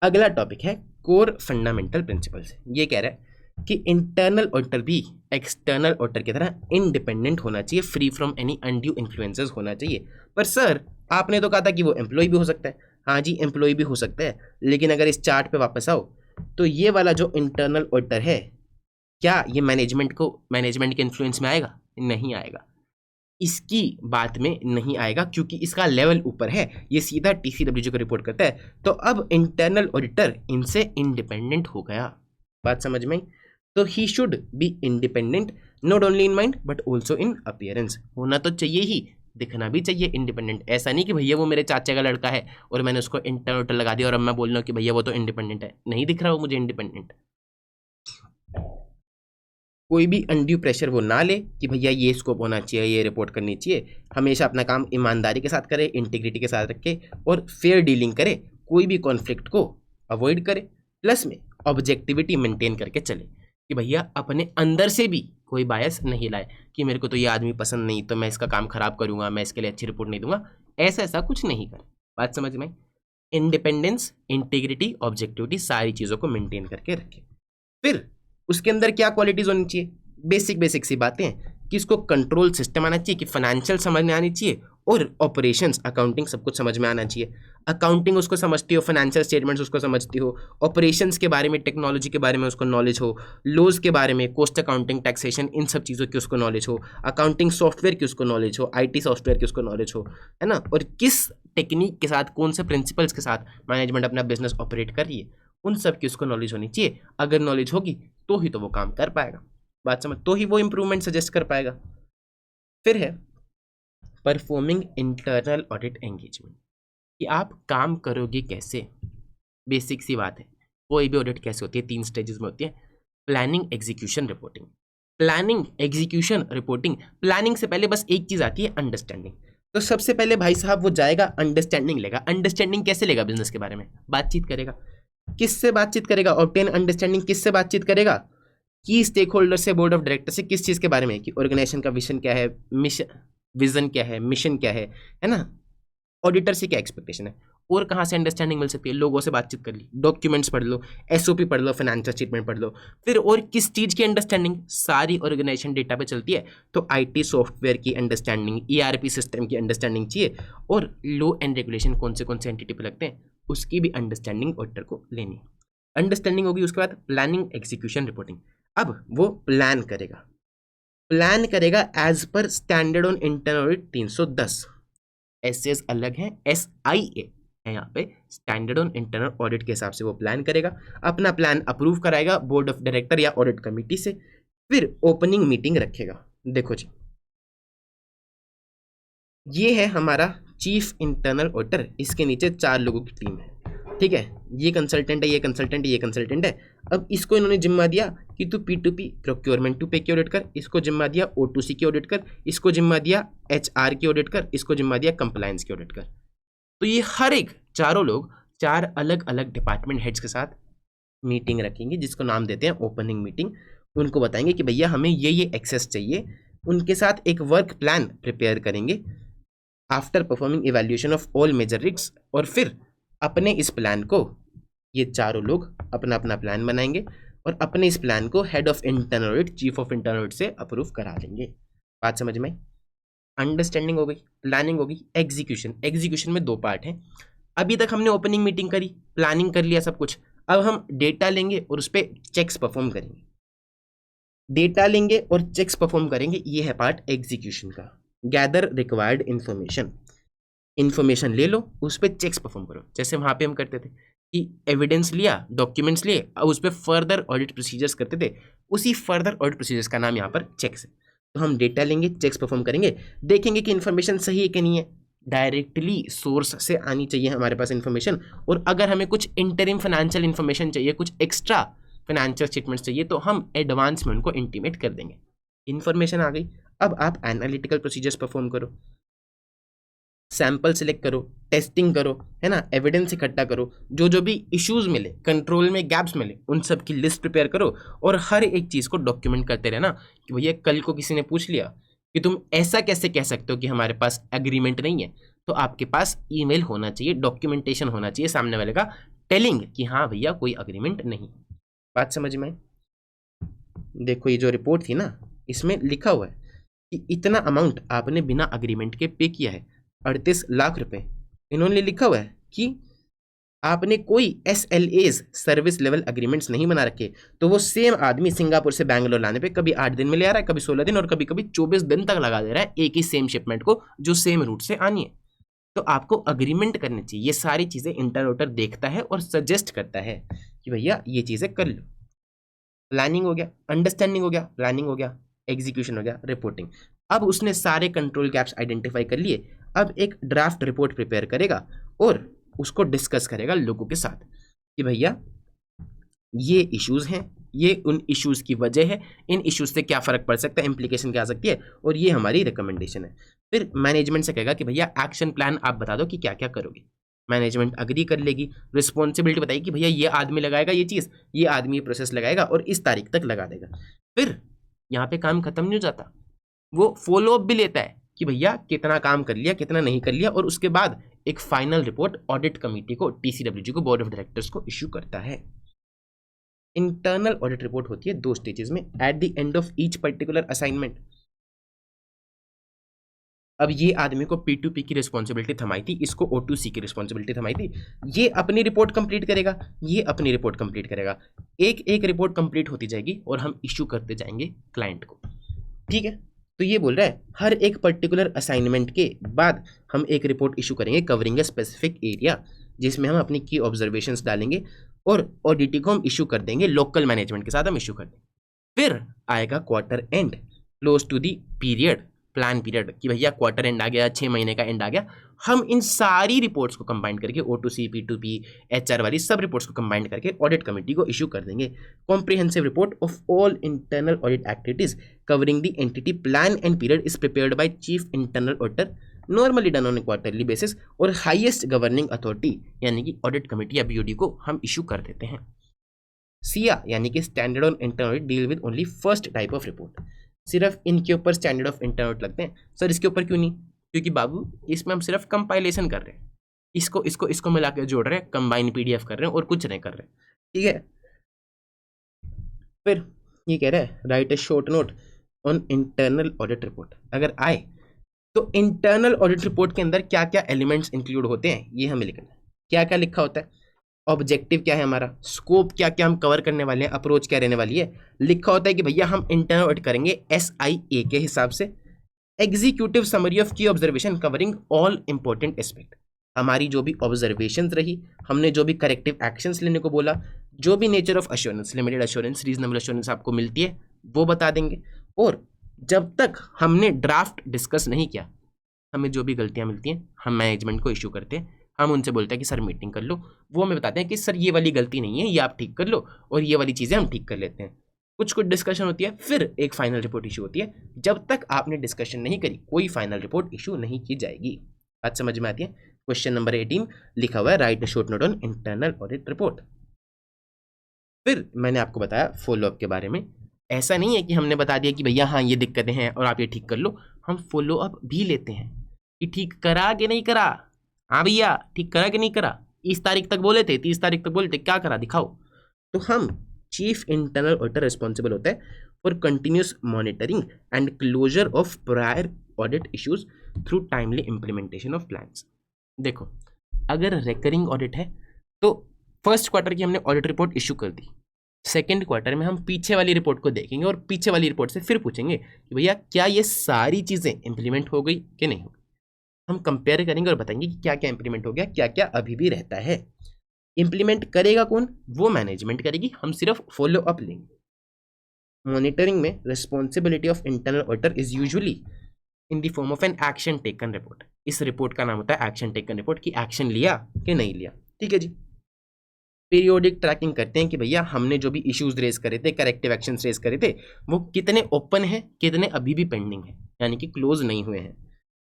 अगला टॉपिक है कोर फंडामेंटल प्रिंसिपल्स। ये कह रहा है कि इंटरनल ऑडिटर भी एक्सटर्नल ऑडिटर की तरह इंडिपेंडेंट होना चाहिए, free from any undue influences होना चाहिए। पर सर आपने तो कहा था कि वो एम्प्लॉय भी हो सकता है। हाँ जी एम्प्लॉय भी हो सकता है, लेकिन अगर इस चार्ट पे वापस आओ तो ये वाला जो इंटरनल ऑडिटर है, क्या ये मैनेजमेंट के इन्फ्लुएंस में आएगा? नहीं आएगा, इसकी बात में नहीं आएगा, क्योंकि इसका लेवल ऊपर है, ये सीधा TCWG को रिपोर्ट करता है। तो अब इंटरनल ऑडिटर इनसे इंडिपेंडेंट हो गया। बात समझ में? तो he should be independent not only in mind but also in appearance. होना तो चाहिए ही, दिखना भी चाहिए इंडिपेंडेंट। ऐसा नहीं कि भैया वो मेरे चाचा का लड़का है और मैंने उसको इंटरनल ऑडिटर लगा दिया और अब मैं बोल रहा हूँ कि भैया वो तो इंडिपेंडेंट है, नहीं दिख रहा वो मुझे इंडिपेंडेंट। कोई भी अनड्यू प्रेशर वो ना ले कि भैया ये स्कोप होना चाहिए, ये रिपोर्ट करनी चाहिए। हमेशा अपना काम ईमानदारी के साथ करे, इंटीग्रिटी के साथ रखे और फेयर डीलिंग करे, कोई भी कॉन्फ्लिक्ट को अवॉइड करे, प्लस में ऑब्जेक्टिविटी मेंटेन करके चले कि भैया अपने अंदर से भी कोई बायस नहीं लाए कि मेरे को तो ये आदमी पसंद नहीं तो मैं इसका काम खराब करूंगा, मैं इसके लिए अच्छी रिपोर्ट नहीं दूंगा। ऐसा कुछ नहीं कर। बात समझ में? इंडिपेंडेंस, इंटीग्रिटी, ऑब्जेक्टिविटी सारी चीज़ों को मेंटेन करके रखे। फिर उसके अंदर क्या क्वालिटीज होनी चाहिए? बेसिक सी बातें हैं कि इसको कंट्रोल सिस्टम आना चाहिए, कि फाइनेंशियल समझ में आनी चाहिए और ऑपरेशंस, अकाउंटिंग सब कुछ समझ में आना चाहिए। अकाउंटिंग उसको समझती हो, फाइनेंशियल स्टेटमेंट्स उसको समझती हो, ऑपरेशंस के बारे में, टेक्नोलॉजी के बारे में उसको नॉलेज हो, लॉज के बारे में, कॉस्ट अकाउंटिंग, टैक्सेशन, इन सब चीज़ों की उसको नॉलेज हो, अकाउंटिंग सॉफ्टवेयर की उसको नॉलेज हो, IT सॉफ्टवेयर की उसको नॉलेज हो, है ना, और किस टेक्निक के साथ, कौन से प्रिंसिपल्स के साथ मैनेजमेंट अपना बिजनेस ऑपरेट कर रही है, उन सब की उसको नॉलेज होनी चाहिए। अगर नॉलेज होगी तो ही तो वो काम कर पाएगा। बात समझ? तो ही वो इंप्रूवमेंट सजेस्ट कर पाएगा। फिर है परफॉर्मिंग इंटरनल ऑडिट एंगेजमेंट, कि आप काम करोगे कैसे। बेसिक सी बात है, कोई भी ऑडिट कैसे होती है, 3 स्टेजेस में होती है। Planning, execution, reporting. Planning, execution, reporting. Planning से पहले बस एक चीज आती है, अंडरस्टैंडिंग। तो सबसे पहले भाई साहब वो जाएगा, अंडरस्टैंडिंग लेगा। अंडरस्टैंडिंग कैसे लेगा? बिजनेस के बारे में बातचीत करेगा। किससे बातचीत करेगा? ऑब्टेन अंडरस्टैंडिंग किससे बातचीत करेगा? की स्टेक होल्डर से, बोर्ड ऑफ डायरेक्टर से। किस चीज के बारे में? कि ऑर्गेनाइजेशन का विजन क्या है, मिशन, विजन क्या है, मिशन क्या है ना। ऑडिटर से क्या एक्सपेक्टेशन है। और कहाँ से अंडरस्टैंडिंग मिल सकती है? लोगों से बातचीत कर ली, डॉक्यूमेंट्स पढ़ लो, एसओपी पढ़ लो, फाइनेंशियल स्टेटमेंट पढ़ लो। फिर और किस चीज की अंडरस्टैंडिंग? सारी ऑर्गेनाइजेशन डेटा पे चलती है, तो आईटी सॉफ्टवेयर की अंडरस्टैंडिंग, ईआरपी सिस्टम की अंडरस्टैंडिंग चाहिए, और लॉ एंड रेगुलेशन कौन से एंटिटी पे लगते हैं उसकी भी अंडरस्टैंडिंग ऑडिटर को लेनी है। अंडरस्टैंडिंग होगी, उसके बाद प्लानिंग, एग्जीक्यूशन, रिपोर्टिंग। अब वो प्लान करेगा, प्लान करेगा as per standard on internal audit 310। S अलग है, SIA है यहाँ पे, स्टैंडर्ड ऑन इंटरनल ऑडिट के हिसाब से वो प्लान करेगा। अपना प्लान अप्रूव कराएगा बोर्ड ऑफ डायरेक्टर या ऑडिट कमेटी से। फिर ओपनिंग मीटिंग रखेगा। देखो जी, ये है हमारा चीफ इंटरनल ऑडिटर, इसके नीचे 4 लोगों की टीम है, ठीक है। ये कंसल्टेंट है, ये कंसल्टेंट है, ये कंसल्टेंट है। अब इसको इन्होंने जिम्मा दिया कि तू P2P, प्रोक्योरमेंट टू पे की ऑडिट कर, इसको जिम्मा दिया O2C की ऑडिट कर, इसको जिम्मा दिया HR की ऑडिट कर, इसको जिम्मा दिया कंप्लायंस की ऑडिट कर। तो ये हर एक चारों लोग 4 अलग अलग डिपार्टमेंट हेड्स के साथ मीटिंग रखेंगे, जिसको नाम देते हैं ओपनिंग मीटिंग। उनको बताएंगे कि भैया हमें ये एक्सेस चाहिए। उनके साथ एक वर्क प्लान प्रिपेयर करेंगे after performing evaluation of all major risk. और फिर अपने इस प्लान को ये चारों लोग अपना अपना प्लान बनाएंगे और अपने इस प्लान को head of internal audit, chief of internal audit से अप्रूव करा देंगे। बात समझ में? अंडरस्टैंडिंग हो गई, प्लानिंग हो गई, एग्जीक्यूशन। एग्जीक्यूशन में 2 पार्ट हैं। अभी तक हमने ओपनिंग मीटिंग करी, प्लानिंग कर लिया सब कुछ। अब हम डेटा लेंगे और उस पर चेक्स परफॉर्म करेंगे। डेटा लेंगे और चेक्स परफॉर्म करेंगे, ये है पार्ट एग्जीक्यूशन का। गैदर रिक्वायर्ड इंफॉर्मेशन, इन्फॉर्मेशन ले लो, उस पर चेक्स परफॉर्म करो। जैसे वहाँ पे हम करते थे कि एविडेंस लिया, डॉक्यूमेंट्स लिए, और उस पर फर्दर ऑडिट प्रोसीजर्स करते थे। उसी फर्दर ऑडिट प्रोसीजर्स का नाम यहाँ पर चेक्स है। तो हम डेटा लेंगे, चेक्स परफॉर्म करेंगे, देखेंगे कि इन्फॉर्मेशन सही है कि नहीं है। डायरेक्टली सोर्स से आनी चाहिए हमारे पास इन्फॉर्मेशन। और अगर हमें कुछ इंटरिम फाइनेंशियल इन्फॉर्मेशन चाहिए, कुछ एक्स्ट्रा फाइनेंशियल स्टेटमेंट्स चाहिए, तो हम एडवांस में उनको इंटीमेट कर देंगे। इन्फॉर्मेशन आ गई, अब आप एनालिटिकल प्रोसीजर्स परफॉर्म करो, सैंपल सिलेक्ट करो, टेस्टिंग करो, है ना, एविडेंस इकट्ठा करो, जो भी इश्यूज मिले, कंट्रोल में गैप्स मिले, उन सब की लिस्ट प्रिपेयर करो। और हर एक चीज़ को डॉक्यूमेंट करते रहना कि भैया कल को किसी ने पूछ लिया कि तुम ऐसा कैसे कह सकते हो कि हमारे पास एग्रीमेंट नहीं है, तो आपके पास ईमेल होना चाहिए, डॉक्यूमेंटेशन होना चाहिए सामने वाले का, टेलिंग कि हाँ भैया कोई अग्रीमेंट नहीं। बात समझ में? देखो ये जो रिपोर्ट थी ना, इसमें लिखा हुआ है कि इतना अमाउंट आपने बिना अग्रीमेंट के पे किया है, 38 लाख रुपए। इन्होंने लिखा हुआ है कि आपने कोई SLAs, सर्विस लेवल अग्रीमेंट्स नहीं बना रखे। तो वो सेम आदमी सिंगापुर से बैंगलोर लाने पे कभी 8 दिन में ले आ रहा है, कभी 16 दिन, और कभी कभी 24 दिन तक लगा दे रहा है एक ही सेम शिपमेंट को, जो सेम रूट से आनी है। तो आपको अग्रीमेंट करनी चाहिए। ये सारी चीज़ें इंटरऑडिटर देखता है और सजेस्ट करता है कि भैया ये चीज़ें कर लो। प्लानिंग हो गया, अंडरस्टैंडिंग हो गया, प्लानिंग हो गया, एग्जीक्यूशन हो गया, रिपोर्टिंग। अब उसने सारे कंट्रोल गैप्स आइडेंटिफाई कर लिए। अब एक ड्राफ्ट रिपोर्ट प्रिपेयर करेगा और उसको डिस्कस करेगा लोगों के साथ कि भैया ये इश्यूज हैं, ये उन इश्यूज की वजह है, इन इश्यूज से क्या फर्क पड़ सकता है, इंप्लीकेशन क्या आ सकती है, और ये हमारी रिकमेंडेशन है। फिर मैनेजमेंट से कहेगा कि भैया एक्शन प्लान आप बता दो कि क्या क्या करोगे। मैनेजमेंट अग्री कर लेगी, रिस्पॉन्सिबिलिटी बताएगी कि भैया ये आदमी लगाएगा ये चीज़, ये आदमी ये प्रोसेस लगाएगा और इस तारीख तक लगा देगा। फिर यहाँ पे काम खत्म नहीं हो जाता, वो फॉलो अप भी लेता है कि भैया कितना काम कर लिया, कितना नहीं कर लिया, और उसके बाद एक फाइनल रिपोर्ट ऑडिट कमेटी को, TCWG को, बोर्ड ऑफ डायरेक्टर्स को इश्यू करता है। इंटरनल ऑडिट रिपोर्ट होती है 2 स्टेजेस में, at the end of each particular assignment. अब ये आदमी को P2P की रिस्पॉन्सिबिलिटी थमाई थी, इसको O2C की रिस्पॉन्सिबिलिटी थमाई थी। ये अपनी रिपोर्ट कंप्लीट करेगा, ये अपनी रिपोर्ट कंप्लीट करेगा, एक एक रिपोर्ट कंप्लीट होती जाएगी और हम इश्यू करते जाएंगे क्लाइंट को। ठीक है, तो ये बोल रहा है हर एक पर्टिकुलर असाइनमेंट के बाद हम एक रिपोर्ट इशू करेंगे कवरिंग ए स्पेसिफिक एरिया, जिसमें हम अपनी की ऑब्जर्वेशंस डालेंगे और ऑडिटी को हम इशू कर देंगे, लोकल मैनेजमेंट के साथ हम इशू कर देंगे। फिर आएगा quarter end, close to the period, plan period, कि भैया क्वार्टर एंड आ गया, 6 महीने का एंड आ गया। हम इन सारी रिपोर्ट्स को कंबाइन करके O2C, P2P, HR वाली सब रिपोर्ट्स को कंबाइन करके ऑडिट कमेटी को इशू कर देंगे comprehensive report of all internal audit activities covering the entity plan and period is prepared by chief internal auditor normally done on A quarterly basis, और highest governing authority यानी कि audit committee या BOD को हम issue कर देते हैं। सिया यानी कि standard on internal audit deal with only first type of report, सिर्फ इनके ऊपर स्टैंडर्ड ऑफ इंटरनल ऑडिट लगते हैं। सर इसके ऊपर क्यों नहीं? क्योंकि बाबू इसमें हम सिर्फ कंपाइलेशन कर रहे हैं, इसको इसको इसको मिला के जोड़ रहे हैं, कंबाइन पीडीएफ कर रहे हैं और कुछ नहीं कर रहे, ठीक है। फिर ये कह रहा है right A short note on internal audit report. अगर आए तो इंटरनल ऑडिट रिपोर्ट के अंदर क्या क्या एलिमेंट्स इंक्लूड होते हैं ये हमें लिखना है। क्या क्या लिखा होता है, ऑब्जेक्टिव क्या है हमारा, स्कोप क्या क्या हम कवर करने वाले हैं, अप्रोच क्या रहने वाली है। लिखा होता है कि भैया हम इंटरनल ऑडिट करेंगे SIA के हिसाब से, एग्जीक्यूटिव समरी ऑफ की observation covering all important aspect, हमारी जो भी ऑब्जर्वेशंस रही, हमने जो भी करेक्टिव एक्शंस लेने को बोला, जो भी nature of assurance, limited assurance, reasonable assurance आपको मिलती है वो बता देंगे। और जब तक हमने ड्राफ्ट डिस्कस नहीं किया, हमें जो भी गलतियां मिलती हैं हम मैनेजमेंट को इशू करते हैं, हम उनसे बोलते हैं कि सर मीटिंग कर लो, वो हमें बताते हैं कि सर ये वाली गलती नहीं है, ये आप ठीक कर लो, और ये वाली चीज़ें हम ठीक कर लेते हैं। कुछ कुछ डिस्कशन होती है, फिर एक फाइनल रिपोर्ट इशू होती है। जब तक आपने डिस्कशन नहीं करी कोई फाइनल रिपोर्ट इशू नहीं की जाएगी। बात समझ में आती है? क्वेश्चन नंबर 18 लिखा हुआ है right short note on internal audit report. फिर मैंने आपको बताया फॉलोअप के बारे में। ऐसा नहीं है कि हमने बता दिया कि भैया हाँ ये दिक्कतें हैं और आप ये ठीक कर लो, हम फॉलोअप भी लेते हैं कि ठीक करा कि नहीं करा। हाँ भैया ठीक करा कि नहीं करा, इस तारीख तक बोले थे, 30 तारीख तक बोले थे, क्या करा दिखाओ। तो हम चीफ इंटरनल ऑडिटर रिस्पॉन्सिबल होता है for continuous monitoring and closure of prior audit issues through timely implementation of plans. देखो अगर रेकरिंग ऑडिट है तो फर्स्ट क्वार्टर की हमने ऑडिट रिपोर्ट इशू कर दी, सेकेंड क्वार्टर में हम पीछे वाली रिपोर्ट को देखेंगे और पीछे वाली रिपोर्ट से फिर पूछेंगे कि भैया क्या ये सारी चीज़ें इंप्लीमेंट हो गई कि नहीं हो गई। हम कंपेयर करेंगे और बताएंगे कि क्या क्या इंप्लीमेंट हो गया, क्या क्या अभी भी रहता है। इंप्लीमेंट करेगा कौन? वो मैनेजमेंट करेगी, हम सिर्फ फॉलो अप लेंगे। मॉनिटरिंग में responsibility of internal auditor is usually in the form of an action taken report. इस रिपोर्ट का नाम होता है एक्शन टेकन रिपोर्ट, कि एक्शन लिया कि नहीं लिया, ठीक है जी। पीरियोडिक ट्रैकिंग करते हैं कि भैया हमने जो भी इश्यूज रेज करे थे, करेक्टिव एक्शंस रेज करे थे, वो कितने ओपन है, कितने अभी भी पेंडिंग है, यानी कि क्लोज नहीं हुए हैं,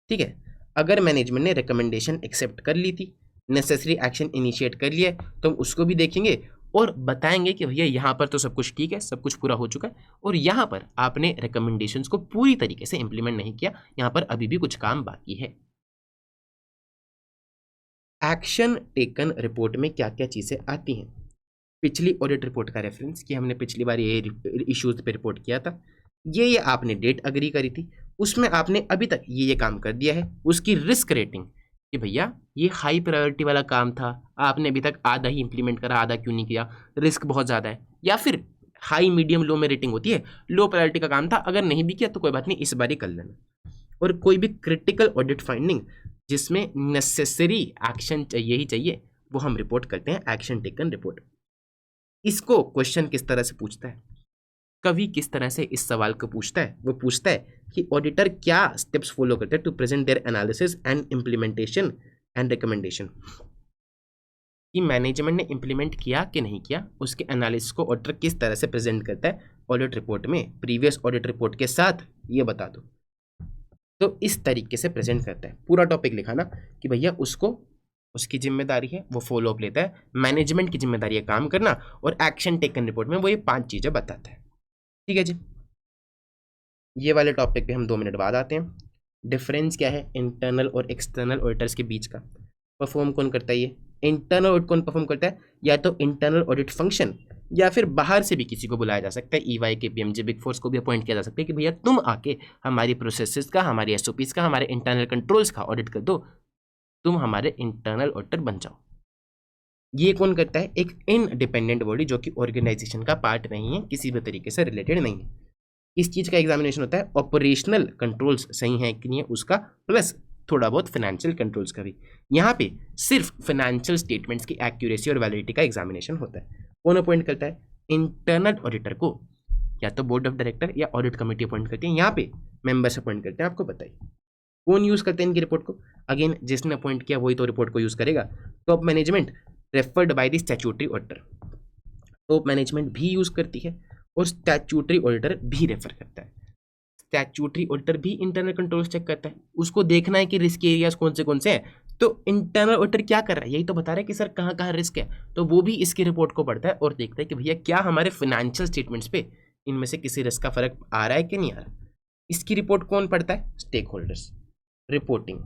ठीक है। अगर मैनेजमेंट ने रिकमेंडेशन एक्सेप्ट कर ली थी, नेसेसरी एक्शन इनिशिएट कर लिया तो हम उसको भी देखेंगे और बताएंगे कि भैया यहाँ पर तो सब कुछ ठीक है, सब कुछ पूरा हो चुका है, और यहाँ पर आपने रिकमेंडेशंस को पूरी तरीके से इंप्लीमेंट नहीं किया, यहाँ पर अभी भी कुछ काम बाकी है। एक्शन टेकन रिपोर्ट में क्या क्या चीज़ें आती हैं? पिछली ऑडिट रिपोर्ट का रेफरेंस कि हमने पिछली बार ये इश्यूज पे रिपोर्ट किया था, ये आपने डेट अग्री करी थी, उसमें आपने अभी तक ये काम कर दिया है। उसकी रिस्क रेटिंग कि भैया ये हाई प्रायोरिटी वाला काम था, आपने अभी तक आधा ही इंप्लीमेंट करा, आधा क्यों नहीं किया, रिस्क बहुत ज़्यादा है। या फिर हाई मीडियम लो में रेटिंग होती है, लो प्रायोरिटी का काम था, अगर नहीं भी किया तो कोई बात नहीं, इस बार ही कर लेना। और कोई भी क्रिटिकल ऑडिट फाइंडिंग जिसमें नेसेसरी एक्शन चाहिए ही चाहिए, वो हम रिपोर्ट करते हैं एक्शन टेकन रिपोर्ट। इसको क्वेश्चन किस तरह से पूछता है, कवि किस तरह से इस सवाल को पूछता है? वो पूछता है कि ऑडिटर क्या स्टेप्स फॉलो करते हैं to present their analysis and implementation and recommendation, कि मैनेजमेंट ने इम्प्लीमेंट किया कि नहीं किया, उसके एनालिसिस को ऑडिटर किस तरह से प्रेजेंट करता है ऑडिट रिपोर्ट में, प्रीवियस ऑडिट रिपोर्ट के साथ, ये बता दो। तो इस तरीके से प्रेजेंट करता है। पूरा टॉपिक लिखाना कि भैया उसको उसकी जिम्मेदारी है, वो फॉलो अप लेता है, मैनेजमेंट की जिम्मेदारी है काम करना, और एक्शन टेकन रिपोर्ट में वो ये 5 चीज़ें बताता है, ठीक है जी। ये वाले टॉपिक पे हम 2 मिनट बाद आते हैं। डिफरेंस क्या है इंटरनल और एक्सटर्नल ऑडिटर्स के बीच का? परफॉर्म कौन करता है ये? इंटरनल ऑडिट कौन परफॉर्म करता है? या तो इंटरनल ऑडिट फंक्शन, या फिर बाहर से भी किसी को बुलाया जा सकता है, EY के PMG बिग फोर्स को भी अपॉइंट किया जा सकता है कि भैया तुम आके हमारी प्रोसेसेस का, हमारी SOPs का, हमारे इंटरनल कंट्रोल्स का ऑडिट कर दो, तुम हमारे इंटरनल ऑडिटर बन जाओ। ये कौन करता है? एक इनडिपेंडेंट बॉडी जो कि ऑर्गेनाइजेशन का पार्ट नहीं है, किसी भी तरीके से रिलेटेड नहीं है। इस चीज़ का एग्जामिनेशन होता है ऑपरेशनल कंट्रोल्स सही है कि नहीं है उसका, प्लस थोड़ा बहुत फाइनेंशियल कंट्रोल्स का भी। यहाँ पे सिर्फ फाइनेंशियल स्टेटमेंट्स की एक्यूरेसी और वैलिडिटी का एग्जामिनेशन होता है। कौन अपॉइंट करता है? इंटरनल ऑडिटर को या तो बोर्ड ऑफ डायरेक्टर या ऑडिट कमेटी अपॉइंट करती है, यहाँ पे मेंबर्स अपॉइंट करते हैं। आपको बताइए कौन यूज़ करते हैं इनकी रिपोर्ट को? अगेन जिसने अपॉइंट किया वही तो रिपोर्ट को यूज़ करेगा। Top management referred by the statutory auditor, top management भी यूज़ करती है और स्टैट्यूटरी ऑडिटर भी रेफर करता है। स्टैट्यूटरी ऑडिटर भी इंटरनल कंट्रोल्स चेक करता है, उसको देखना है कि रिस्क एरियाज कौन से हैं। तो इंटरनल ऑडिटर क्या कर रहा है, यही तो बता रहा है कि सर कहाँ कहाँ रिस्क है, तो वो भी इसकी रिपोर्ट को पढ़ता है और देखता है कि भैया क्या हमारे फाइनेंशियल स्टेटमेंट्स पे इनमें से किसी रिस्क का फर्क आ रहा है कि नहीं आ रहा। इसकी रिपोर्ट कौन पढ़ता है, stakeholders. Reporting,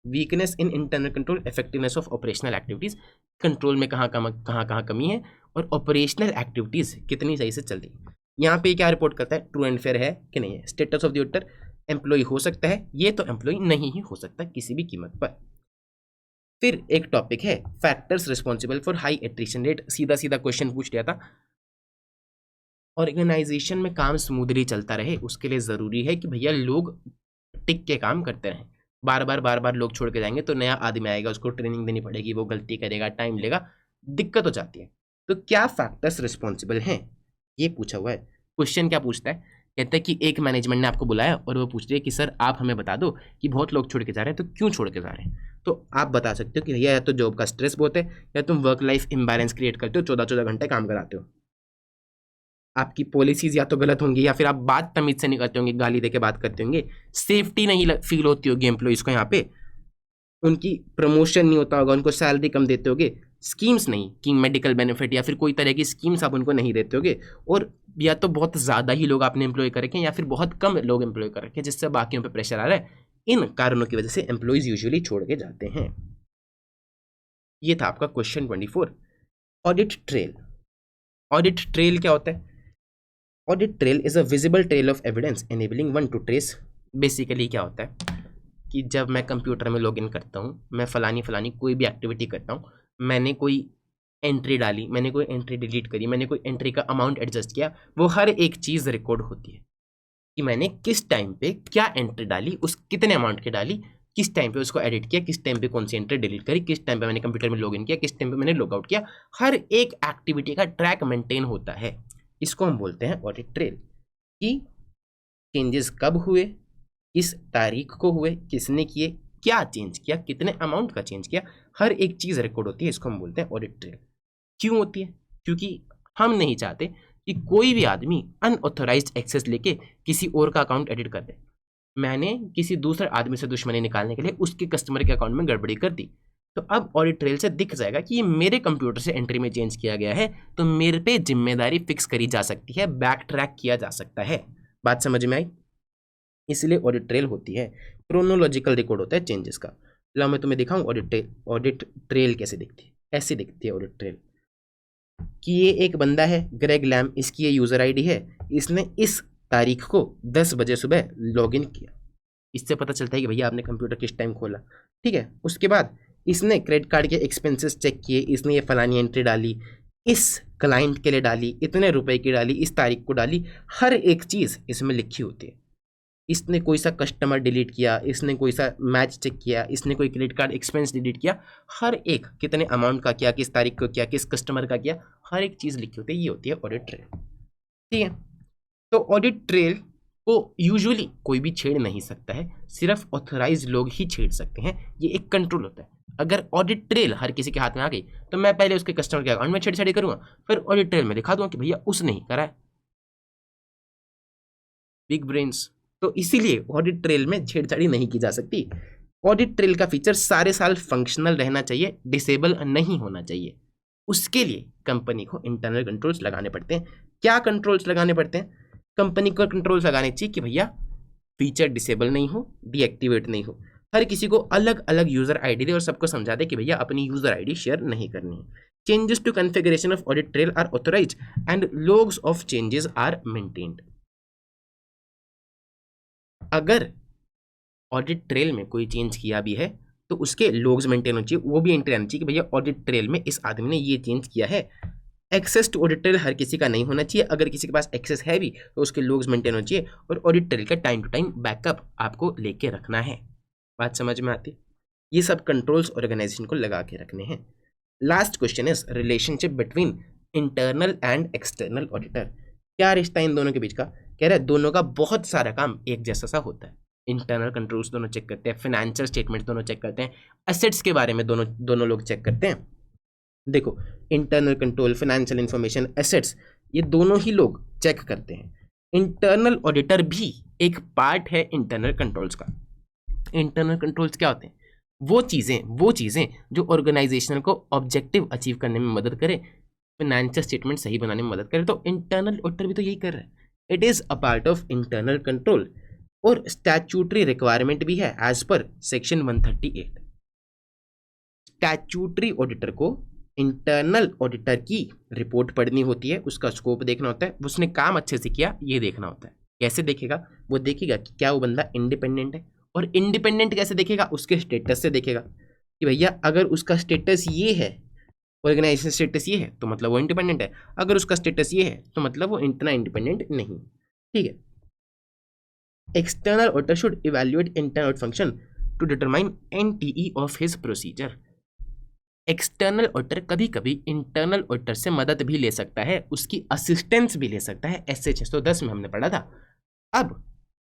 weakness in internal control, effectiveness of operational activities, control में कहाँ कहाँ कमी है और ऑपरेशनल एक्टिविटीज कितनी सही से चल रही है। यहाँ पे क्या रिपोर्ट करता है, ट्रू एंड फेयर है कि नहीं है। Status of the auditor, employee हो सकता है, ये तो एम्प्लॉय नहीं ही हो सकता किसी भी कीमत पर। फिर एक टॉपिक है factors responsible for high attrition rate, सीधा सीधा क्वेश्चन पूछ लिया था। ऑर्गेनाइजेशन में काम स्मूथली चलता रहे उसके लिए जरूरी है कि भैया लोग टिक के काम करते रहें। बार बार लोग छोड़ के जाएंगे तो नया आदमी आएगा, उसको ट्रेनिंग देनी पड़ेगी, वो गलती करेगा, टाइम लेगा, दिक्कत हो जाती है। तो क्या फैक्टर्स रिस्पॉन्सिबल हैं, ये पूछा हुआ है। क्वेश्चन क्या पूछता है, कहता है कि एक मैनेजमेंट ने आपको बुलाया और वो पूछ रही है कि सर आप हमें बता दो कि बहुत लोग छोड़ के जा रहे हैं, तो क्यों छोड़ के जा रहे हैं। तो आप बता सकते हो कि भैया या तो जॉब का स्ट्रेस बहुत है, या तुम वर्क लाइफ इम्बैलेंस क्रिएट करते हो, 14 घंटे काम कराते हो, आपकी पॉलिसीज या तो गलत होंगी, या फिर आप बात तमीज से नहीं करते होंगे, गाली देके बात करते होंगे, सेफ्टी नहीं फील होती होगी एम्प्लॉइज को, यहाँ पे उनकी प्रमोशन नहीं होता होगा, उनको सैलरी कम देते होगे, स्कीम्स नहीं कि मेडिकल बेनिफिट या फिर कोई तरह की स्कीम्स आप उनको नहीं देते होगे, और या तो बहुत ज़्यादा ही लोग आपने एम्प्लॉय कर रखे हैं या फिर बहुत कम लोग एम्प्लॉय कर रखे हैं जिससे बाकियों पे प्रेशर आ रहा है। इन कारणों की वजह से एम्प्लॉयज यूजुअली छोड़ के जाते हैं। ये था आपका question 24। Audit trail, audit trail क्या होता है, audit trail is a visible trail of evidence enabling one two trace. Basically क्या होता है कि जब मैं कंप्यूटर में लॉगिन करता हूँ, मैं फलानी कोई भी एक्टिविटी करता हूँ, मैंने कोई एंट्री डाली, मैंने कोई एंट्री डिलीट करी, मैंने कोई एंट्री का अमाउंट एडजस्ट किया, वो हर एक चीज़ रिकॉर्ड होती है कि मैंने किस टाइम पे क्या एंट्री डाली, उस कितने अमाउंट की डाली, किस टाइम पे उसको एडिट किया, किस टाइम पे कौन सी एंट्री डिलीट करी, किस टाइम पे मैंने कंप्यूटर में लॉगिन किया, किस टाइम पे मैंने लॉगआउट किया, हर एक एक्टिविटी का ट्रैक मेंटेन होता है। इसको हम बोलते हैं ऑडिट ट्रेल, कि चेंजेस कब हुए, किस तारीख को हुए, किसने किए, क्या चेंज किया, कितने अमाउंट का चेंज किया, हर एक चीज़ रिकॉर्ड होती है। इसको हम बोलते हैं ऑडिट ट्रेल। क्यों होती है, क्योंकि हम नहीं चाहते कि कोई भी आदमी अनऑथोराइज्ड एक्सेस लेके किसी और का अकाउंट एडिट कर दे। मैंने किसी दूसरे आदमी से दुश्मनी निकालने के लिए उसके कस्टमर के अकाउंट में गड़बड़ी कर दी, तो अब ऑडिट ट्रेल से दिख जाएगा कि ये मेरे कंप्यूटर से एंट्री में चेंज किया गया है, तो मेरे पे जिम्मेदारी फिक्स करी जा सकती है, बैक ट्रैक किया जा सकता है। बात समझ में आई, इसलिए ऑडिट ट्रेल होती है। क्रोनोलॉजिकल रिकॉर्ड होता है चेंजेस का। लो मैं तुम्हें दिखाऊं ऑडिट ट्रेल कैसे दिखती है। ऐसे दिखती है ऑडिट ट्रेल कि ये एक बंदा है ग्रेग लैम, इसकी ये यूज़र आईडी है, इसने इस तारीख को 10 बजे सुबह लॉगिन किया। इससे पता चलता है कि भैया आपने कंप्यूटर किस टाइम खोला, ठीक है। उसके बाद इसने क्रेडिट कार्ड के एक्सपेंसेस चेक किए, इसने ये फलानी एंट्री डाली, इस क्लाइंट के लिए डाली, इतने रुपए की डाली, इस तारीख को डाली, हर एक चीज़ इसमें लिखी होती है। इसने कोई सा कस्टमर डिलीट किया, इसने कोई सा मैच चेक किया, इसने कोई क्रेडिट कार्ड एक्सपेंस डिलीट किया, हर एक कितने अमाउंट का किया, किस तारीख को किया, किस कस्टमर का किया, हर एक चीज़ लिखी होती है। ये होती है ऑडिट ट्रेल, ठीक है। तो ऑडिट ट्रेल को यूजुअली कोई भी छेड़ नहीं सकता है, सिर्फ ऑथराइज लोग ही छेड़ सकते हैं। ये एक कंट्रोल होता है। अगर ऑडिट ट्रेल हर किसी के हाथ में आ गई तो मैं पहले उसके कस्टमर के अकाउंट में छेड़छाड़ी करूंगा, फिर ऑडिट ट्रेल में दिखा दूंगा कि भैया उसने ही करा है। Big brains. तो इसीलिए ऑडिट ट्रेल में छेड़छाड़ी नहीं की जा सकती। ऑडिट ट्रेल का फीचर सारे साल फंक्शनल रहना चाहिए, डिसेबल नहीं होना चाहिए। उसके लिए कंपनी को इंटरनल कंट्रोल्स लगाने पड़ते हैं। क्या कंट्रोल्स लगाने पड़ते हैं, कंपनी को कंट्रोल्स लगाने चाहिए कि भैया फीचर डिसेबल नहीं हो, डीएक्टिवेट नहीं हो, हर किसी को अलग अलग यूजर आईडी दे और सबको समझा दे कि भैया अपनी यूजर आईडी शेयर नहीं करनी है। Changes to configuration of audit trail are authorised and logs of changes are maintained. अगर ऑडिट ट्रेल में कोई चेंज किया भी है तो उसके लॉग्स मेंटेन होने चाहिए, वो भी एंट्री आनी चाहिए कि भैया ऑडिट ट्रेल में इस आदमी ने ये चेंज किया है। एक्सेस टू ऑडिट ट्रेल हर किसी का नहीं होना चाहिए, अगर किसी के पास एक्सेस है भी तो उसके लॉग्स मेंटेन होने चाहिए, और ऑडिट ट्रेल का टाइम टू टाइम बैकअप आपको लेके रखना है। बात समझ में आती, ये सब कंट्रोल्स ऑर्गेनाइजेशन को लगा के रखने हैं। Last question is relationship between internal and external auditor. क्या रिश्ता इन दोनों के बीच का, कह रहा है दोनों का बहुत सारा काम एक जैसा सा होता है। इंटरनल कंट्रोल्स दोनों चेक करते हैं, फाइनेंशियल स्टेटमेंट दोनों चेक करते हैं, एसेट्स के बारे में दोनों लोग चेक करते हैं। देखो internal control, financial information, assets, ये दोनों ही लोग चेक करते हैं। इंटरनल ऑडिटर भी एक पार्ट है इंटरनल कंट्रोल्स का। इंटरनल कंट्रोल्स क्या होते हैं? वो चीज़ें जो ऑर्गेनाइजेशन को ऑब्जेक्टिव अचीव करने में मदद करे, फाइनेंशियल स्टेटमेंट सही बनाने में मदद करे। तो इंटरनल ऑडिटर भी तो यही कर रहा है। It is a part of internal control और स्टैट्यूटरी रिक्वायरमेंट भी है as per section 138। Statutory auditor को इंटरनल ऑडिटर की रिपोर्ट पढ़नी होती है, उसका स्कोप देखना होता है, उसने काम अच्छे से किया ये देखना होता है। कैसे देखेगा? वो देखेगा कि क्या वो बंदा इंडिपेंडेंट है, और इंडिपेंडेंट कैसे देखेगा? उसके स्टेटस से देखेगा कि भैया अगर उसका स्टेटस ये है, ऑर्गेनाइजेशन स्टेटस ये है, तो मतलब वो इंडिपेंडेंट है। अगर उसका स्टेटस ये है तो मतलब वो इतना इंडिपेंडेंट नहीं। ठीक है। External auditor should evaluate internal function to determine NTE of his procedure. External auditor कभी कभी इंटरनल ऑडिटर से मदद भी ले सकता है, उसकी असिस्टेंस भी ले सकता है। SH 110 में हमने पढ़ा था। अब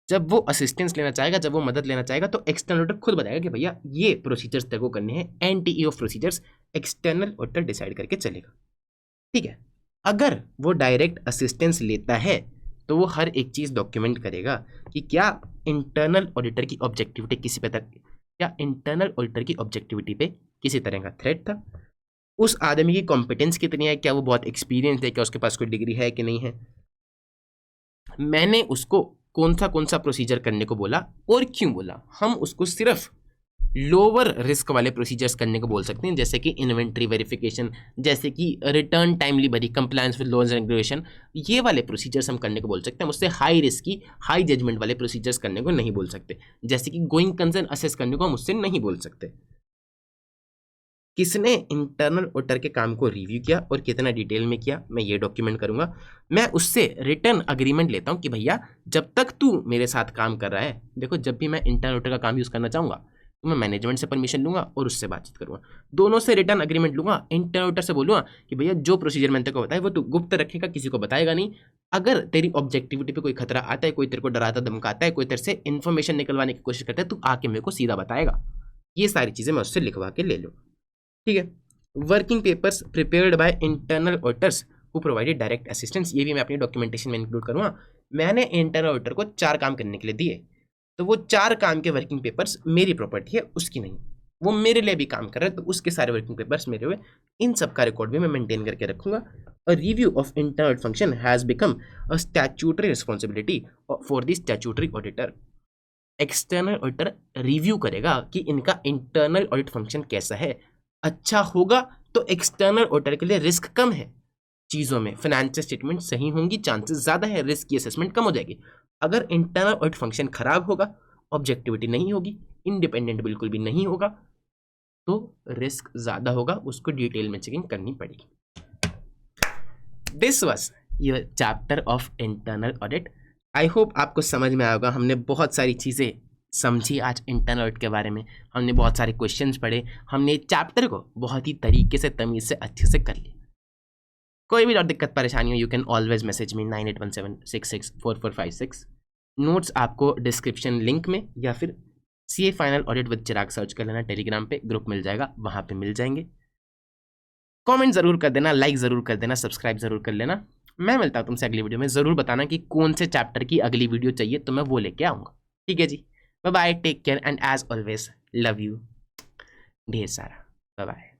जब वो असिस्टेंस लेना चाहेगा, जब वो मदद लेना चाहेगा, तो एक्सटर्नल ऑडिटर खुद बताएगा कि भैया ये प्रोसीजर्स तेरे को करने हैं। NTE of procedures external auditor decide करके चलेगा। ठीक है। अगर वो डायरेक्ट असिस्टेंस लेता है तो वो हर एक चीज़ डॉक्यूमेंट करेगा कि क्या इंटरनल ऑडिटर की ऑब्जेक्टिविटी किसी पे तक, क्या इंटरनल ऑडिटर की ऑब्जेक्टिविटी पे किसी तरह का थ्रेट था, उस आदमी की कॉम्पिटेंस कितनी है, क्या वो बहुत एक्सपीरियंस है, क्या उसके पास कोई डिग्री है कि नहीं है, मैंने उसको कौन सा प्रोसीजर करने को बोला और क्यों बोला। हम उसको सिर्फ लोअर रिस्क वाले प्रोसीजर्स करने को बोल सकते हैं, जैसे कि इन्वेंट्री वेरिफिकेशन, जैसे कि रिटर्न टाइमली भरी, compliance with laws and regulation, ये वाले प्रोसीजर्स हम करने को बोल सकते हैं। उससे हाई रिस्क की, हाई जजमेंट वाले प्रोसीजर्स करने को नहीं बोल सकते, जैसे कि गोइंग कंसर्न असेस करने को हम उससे नहीं बोल सकते। किसने इंटरनल ऑडिटर के काम को रिव्यू किया और कितना डिटेल में किया, मैं ये डॉक्यूमेंट करूंगा। मैं उससे रिटर्न अग्रीमेंट लेता हूं कि भैया जब तक तू मेरे साथ काम कर रहा है, देखो जब भी मैं इंटरनल ऑडिटर का काम यूज़ करना चाहूँगा तो मैं मैनेजमेंट से परमिशन लूंगा और उससे बातचीत करूंगा, दोनों से रिटर्न अग्रीमेंट लूंगा। इंटरनल ऑडिटर से बोलूंगा कि भैया जो प्रोसीजर मैंने तेरे को बताया वो तू गुप्त रखेगा, किसी को बताएगा नहीं। अगर तेरी ऑब्जेक्टिविटी पे कोई खतरा आता है, कोई तेरे को डराता धमकाता है, कोई तेरे से इन्फॉर्मेशन निकलवाने की कोशिश करता है, तू आके मेरे को सीधा बताएगा। ये सारी चीज़ें मैं उससे लिखवा के ले लूँ। ठीक है। Working papers prepared by internal auditors who provided direct assistance, ये भी मैं अपनी डॉक्यूमेंटेशन में इंक्लूड करूँगा। मैंने इंटरनल ऑडिटर को 4 काम करने के लिए दिए, तो वो 4 काम के वर्किंग पेपर्स मेरी प्रॉपर्टी है, उसकी नहीं। वो मेरे लिए भी काम कर रहा है तो उसके सारे वर्किंग पेपर्स मेरे हुए। इन सब का रिकॉर्ड भी मैं मेंटेन करके रखूंगा। A review of internal function has become a statutory responsibility for the statutory auditor. External auditor review करेगा कि इनका इंटरनल ऑडिट फंक्शन कैसा है। अच्छा होगा तो एक्सटर्नल ऑडिटर के लिए रिस्क कम है चीज़ों में, फाइनेंशियल स्टेटमेंट सही होंगी, चांसेस ज़्यादा है, रिस्क की असेसमेंट कम हो जाएगी। अगर इंटरनल ऑडिट फंक्शन खराब होगा, ऑब्जेक्टिविटी नहीं होगी, इंडिपेंडेंट बिल्कुल भी नहीं होगा, तो रिस्क ज़्यादा होगा, उसको डिटेल में चेकिंग करनी पड़ेगी। This was your chapter of internal audit. I hope आपको समझ में आएगा। हमने बहुत सारी चीज़ें समझी आज इंटरनल ऑडिट के बारे में, हमने बहुत सारे क्वेश्चंस पढ़े, हमने चैप्टर को बहुत ही तरीके से, तमीज़ से, अच्छे से कर लिया। कोई भी और दिक्कत परेशानी हो, you can always message me 9817664456। Notes आपको डिस्क्रिप्शन लिंक में या फिर CA final audit with Chirag search कर लेना, टेलीग्राम पे ग्रुप मिल जाएगा, वहाँ पे मिल जाएंगे। कमेंट ज़रूर कर देना, लाइक ज़रूर कर देना, सब्सक्राइब ज़रूर कर लेना। मैं मिलता हूँ तुमसे अगली वीडियो में। ज़रूर बताना कि कौन से चैप्टर की अगली वीडियो चाहिए, तो मैं वो लेके आऊँगा। ठीक है जी, bye bye, take care and as always love you ढेर सारा, बाय बाय।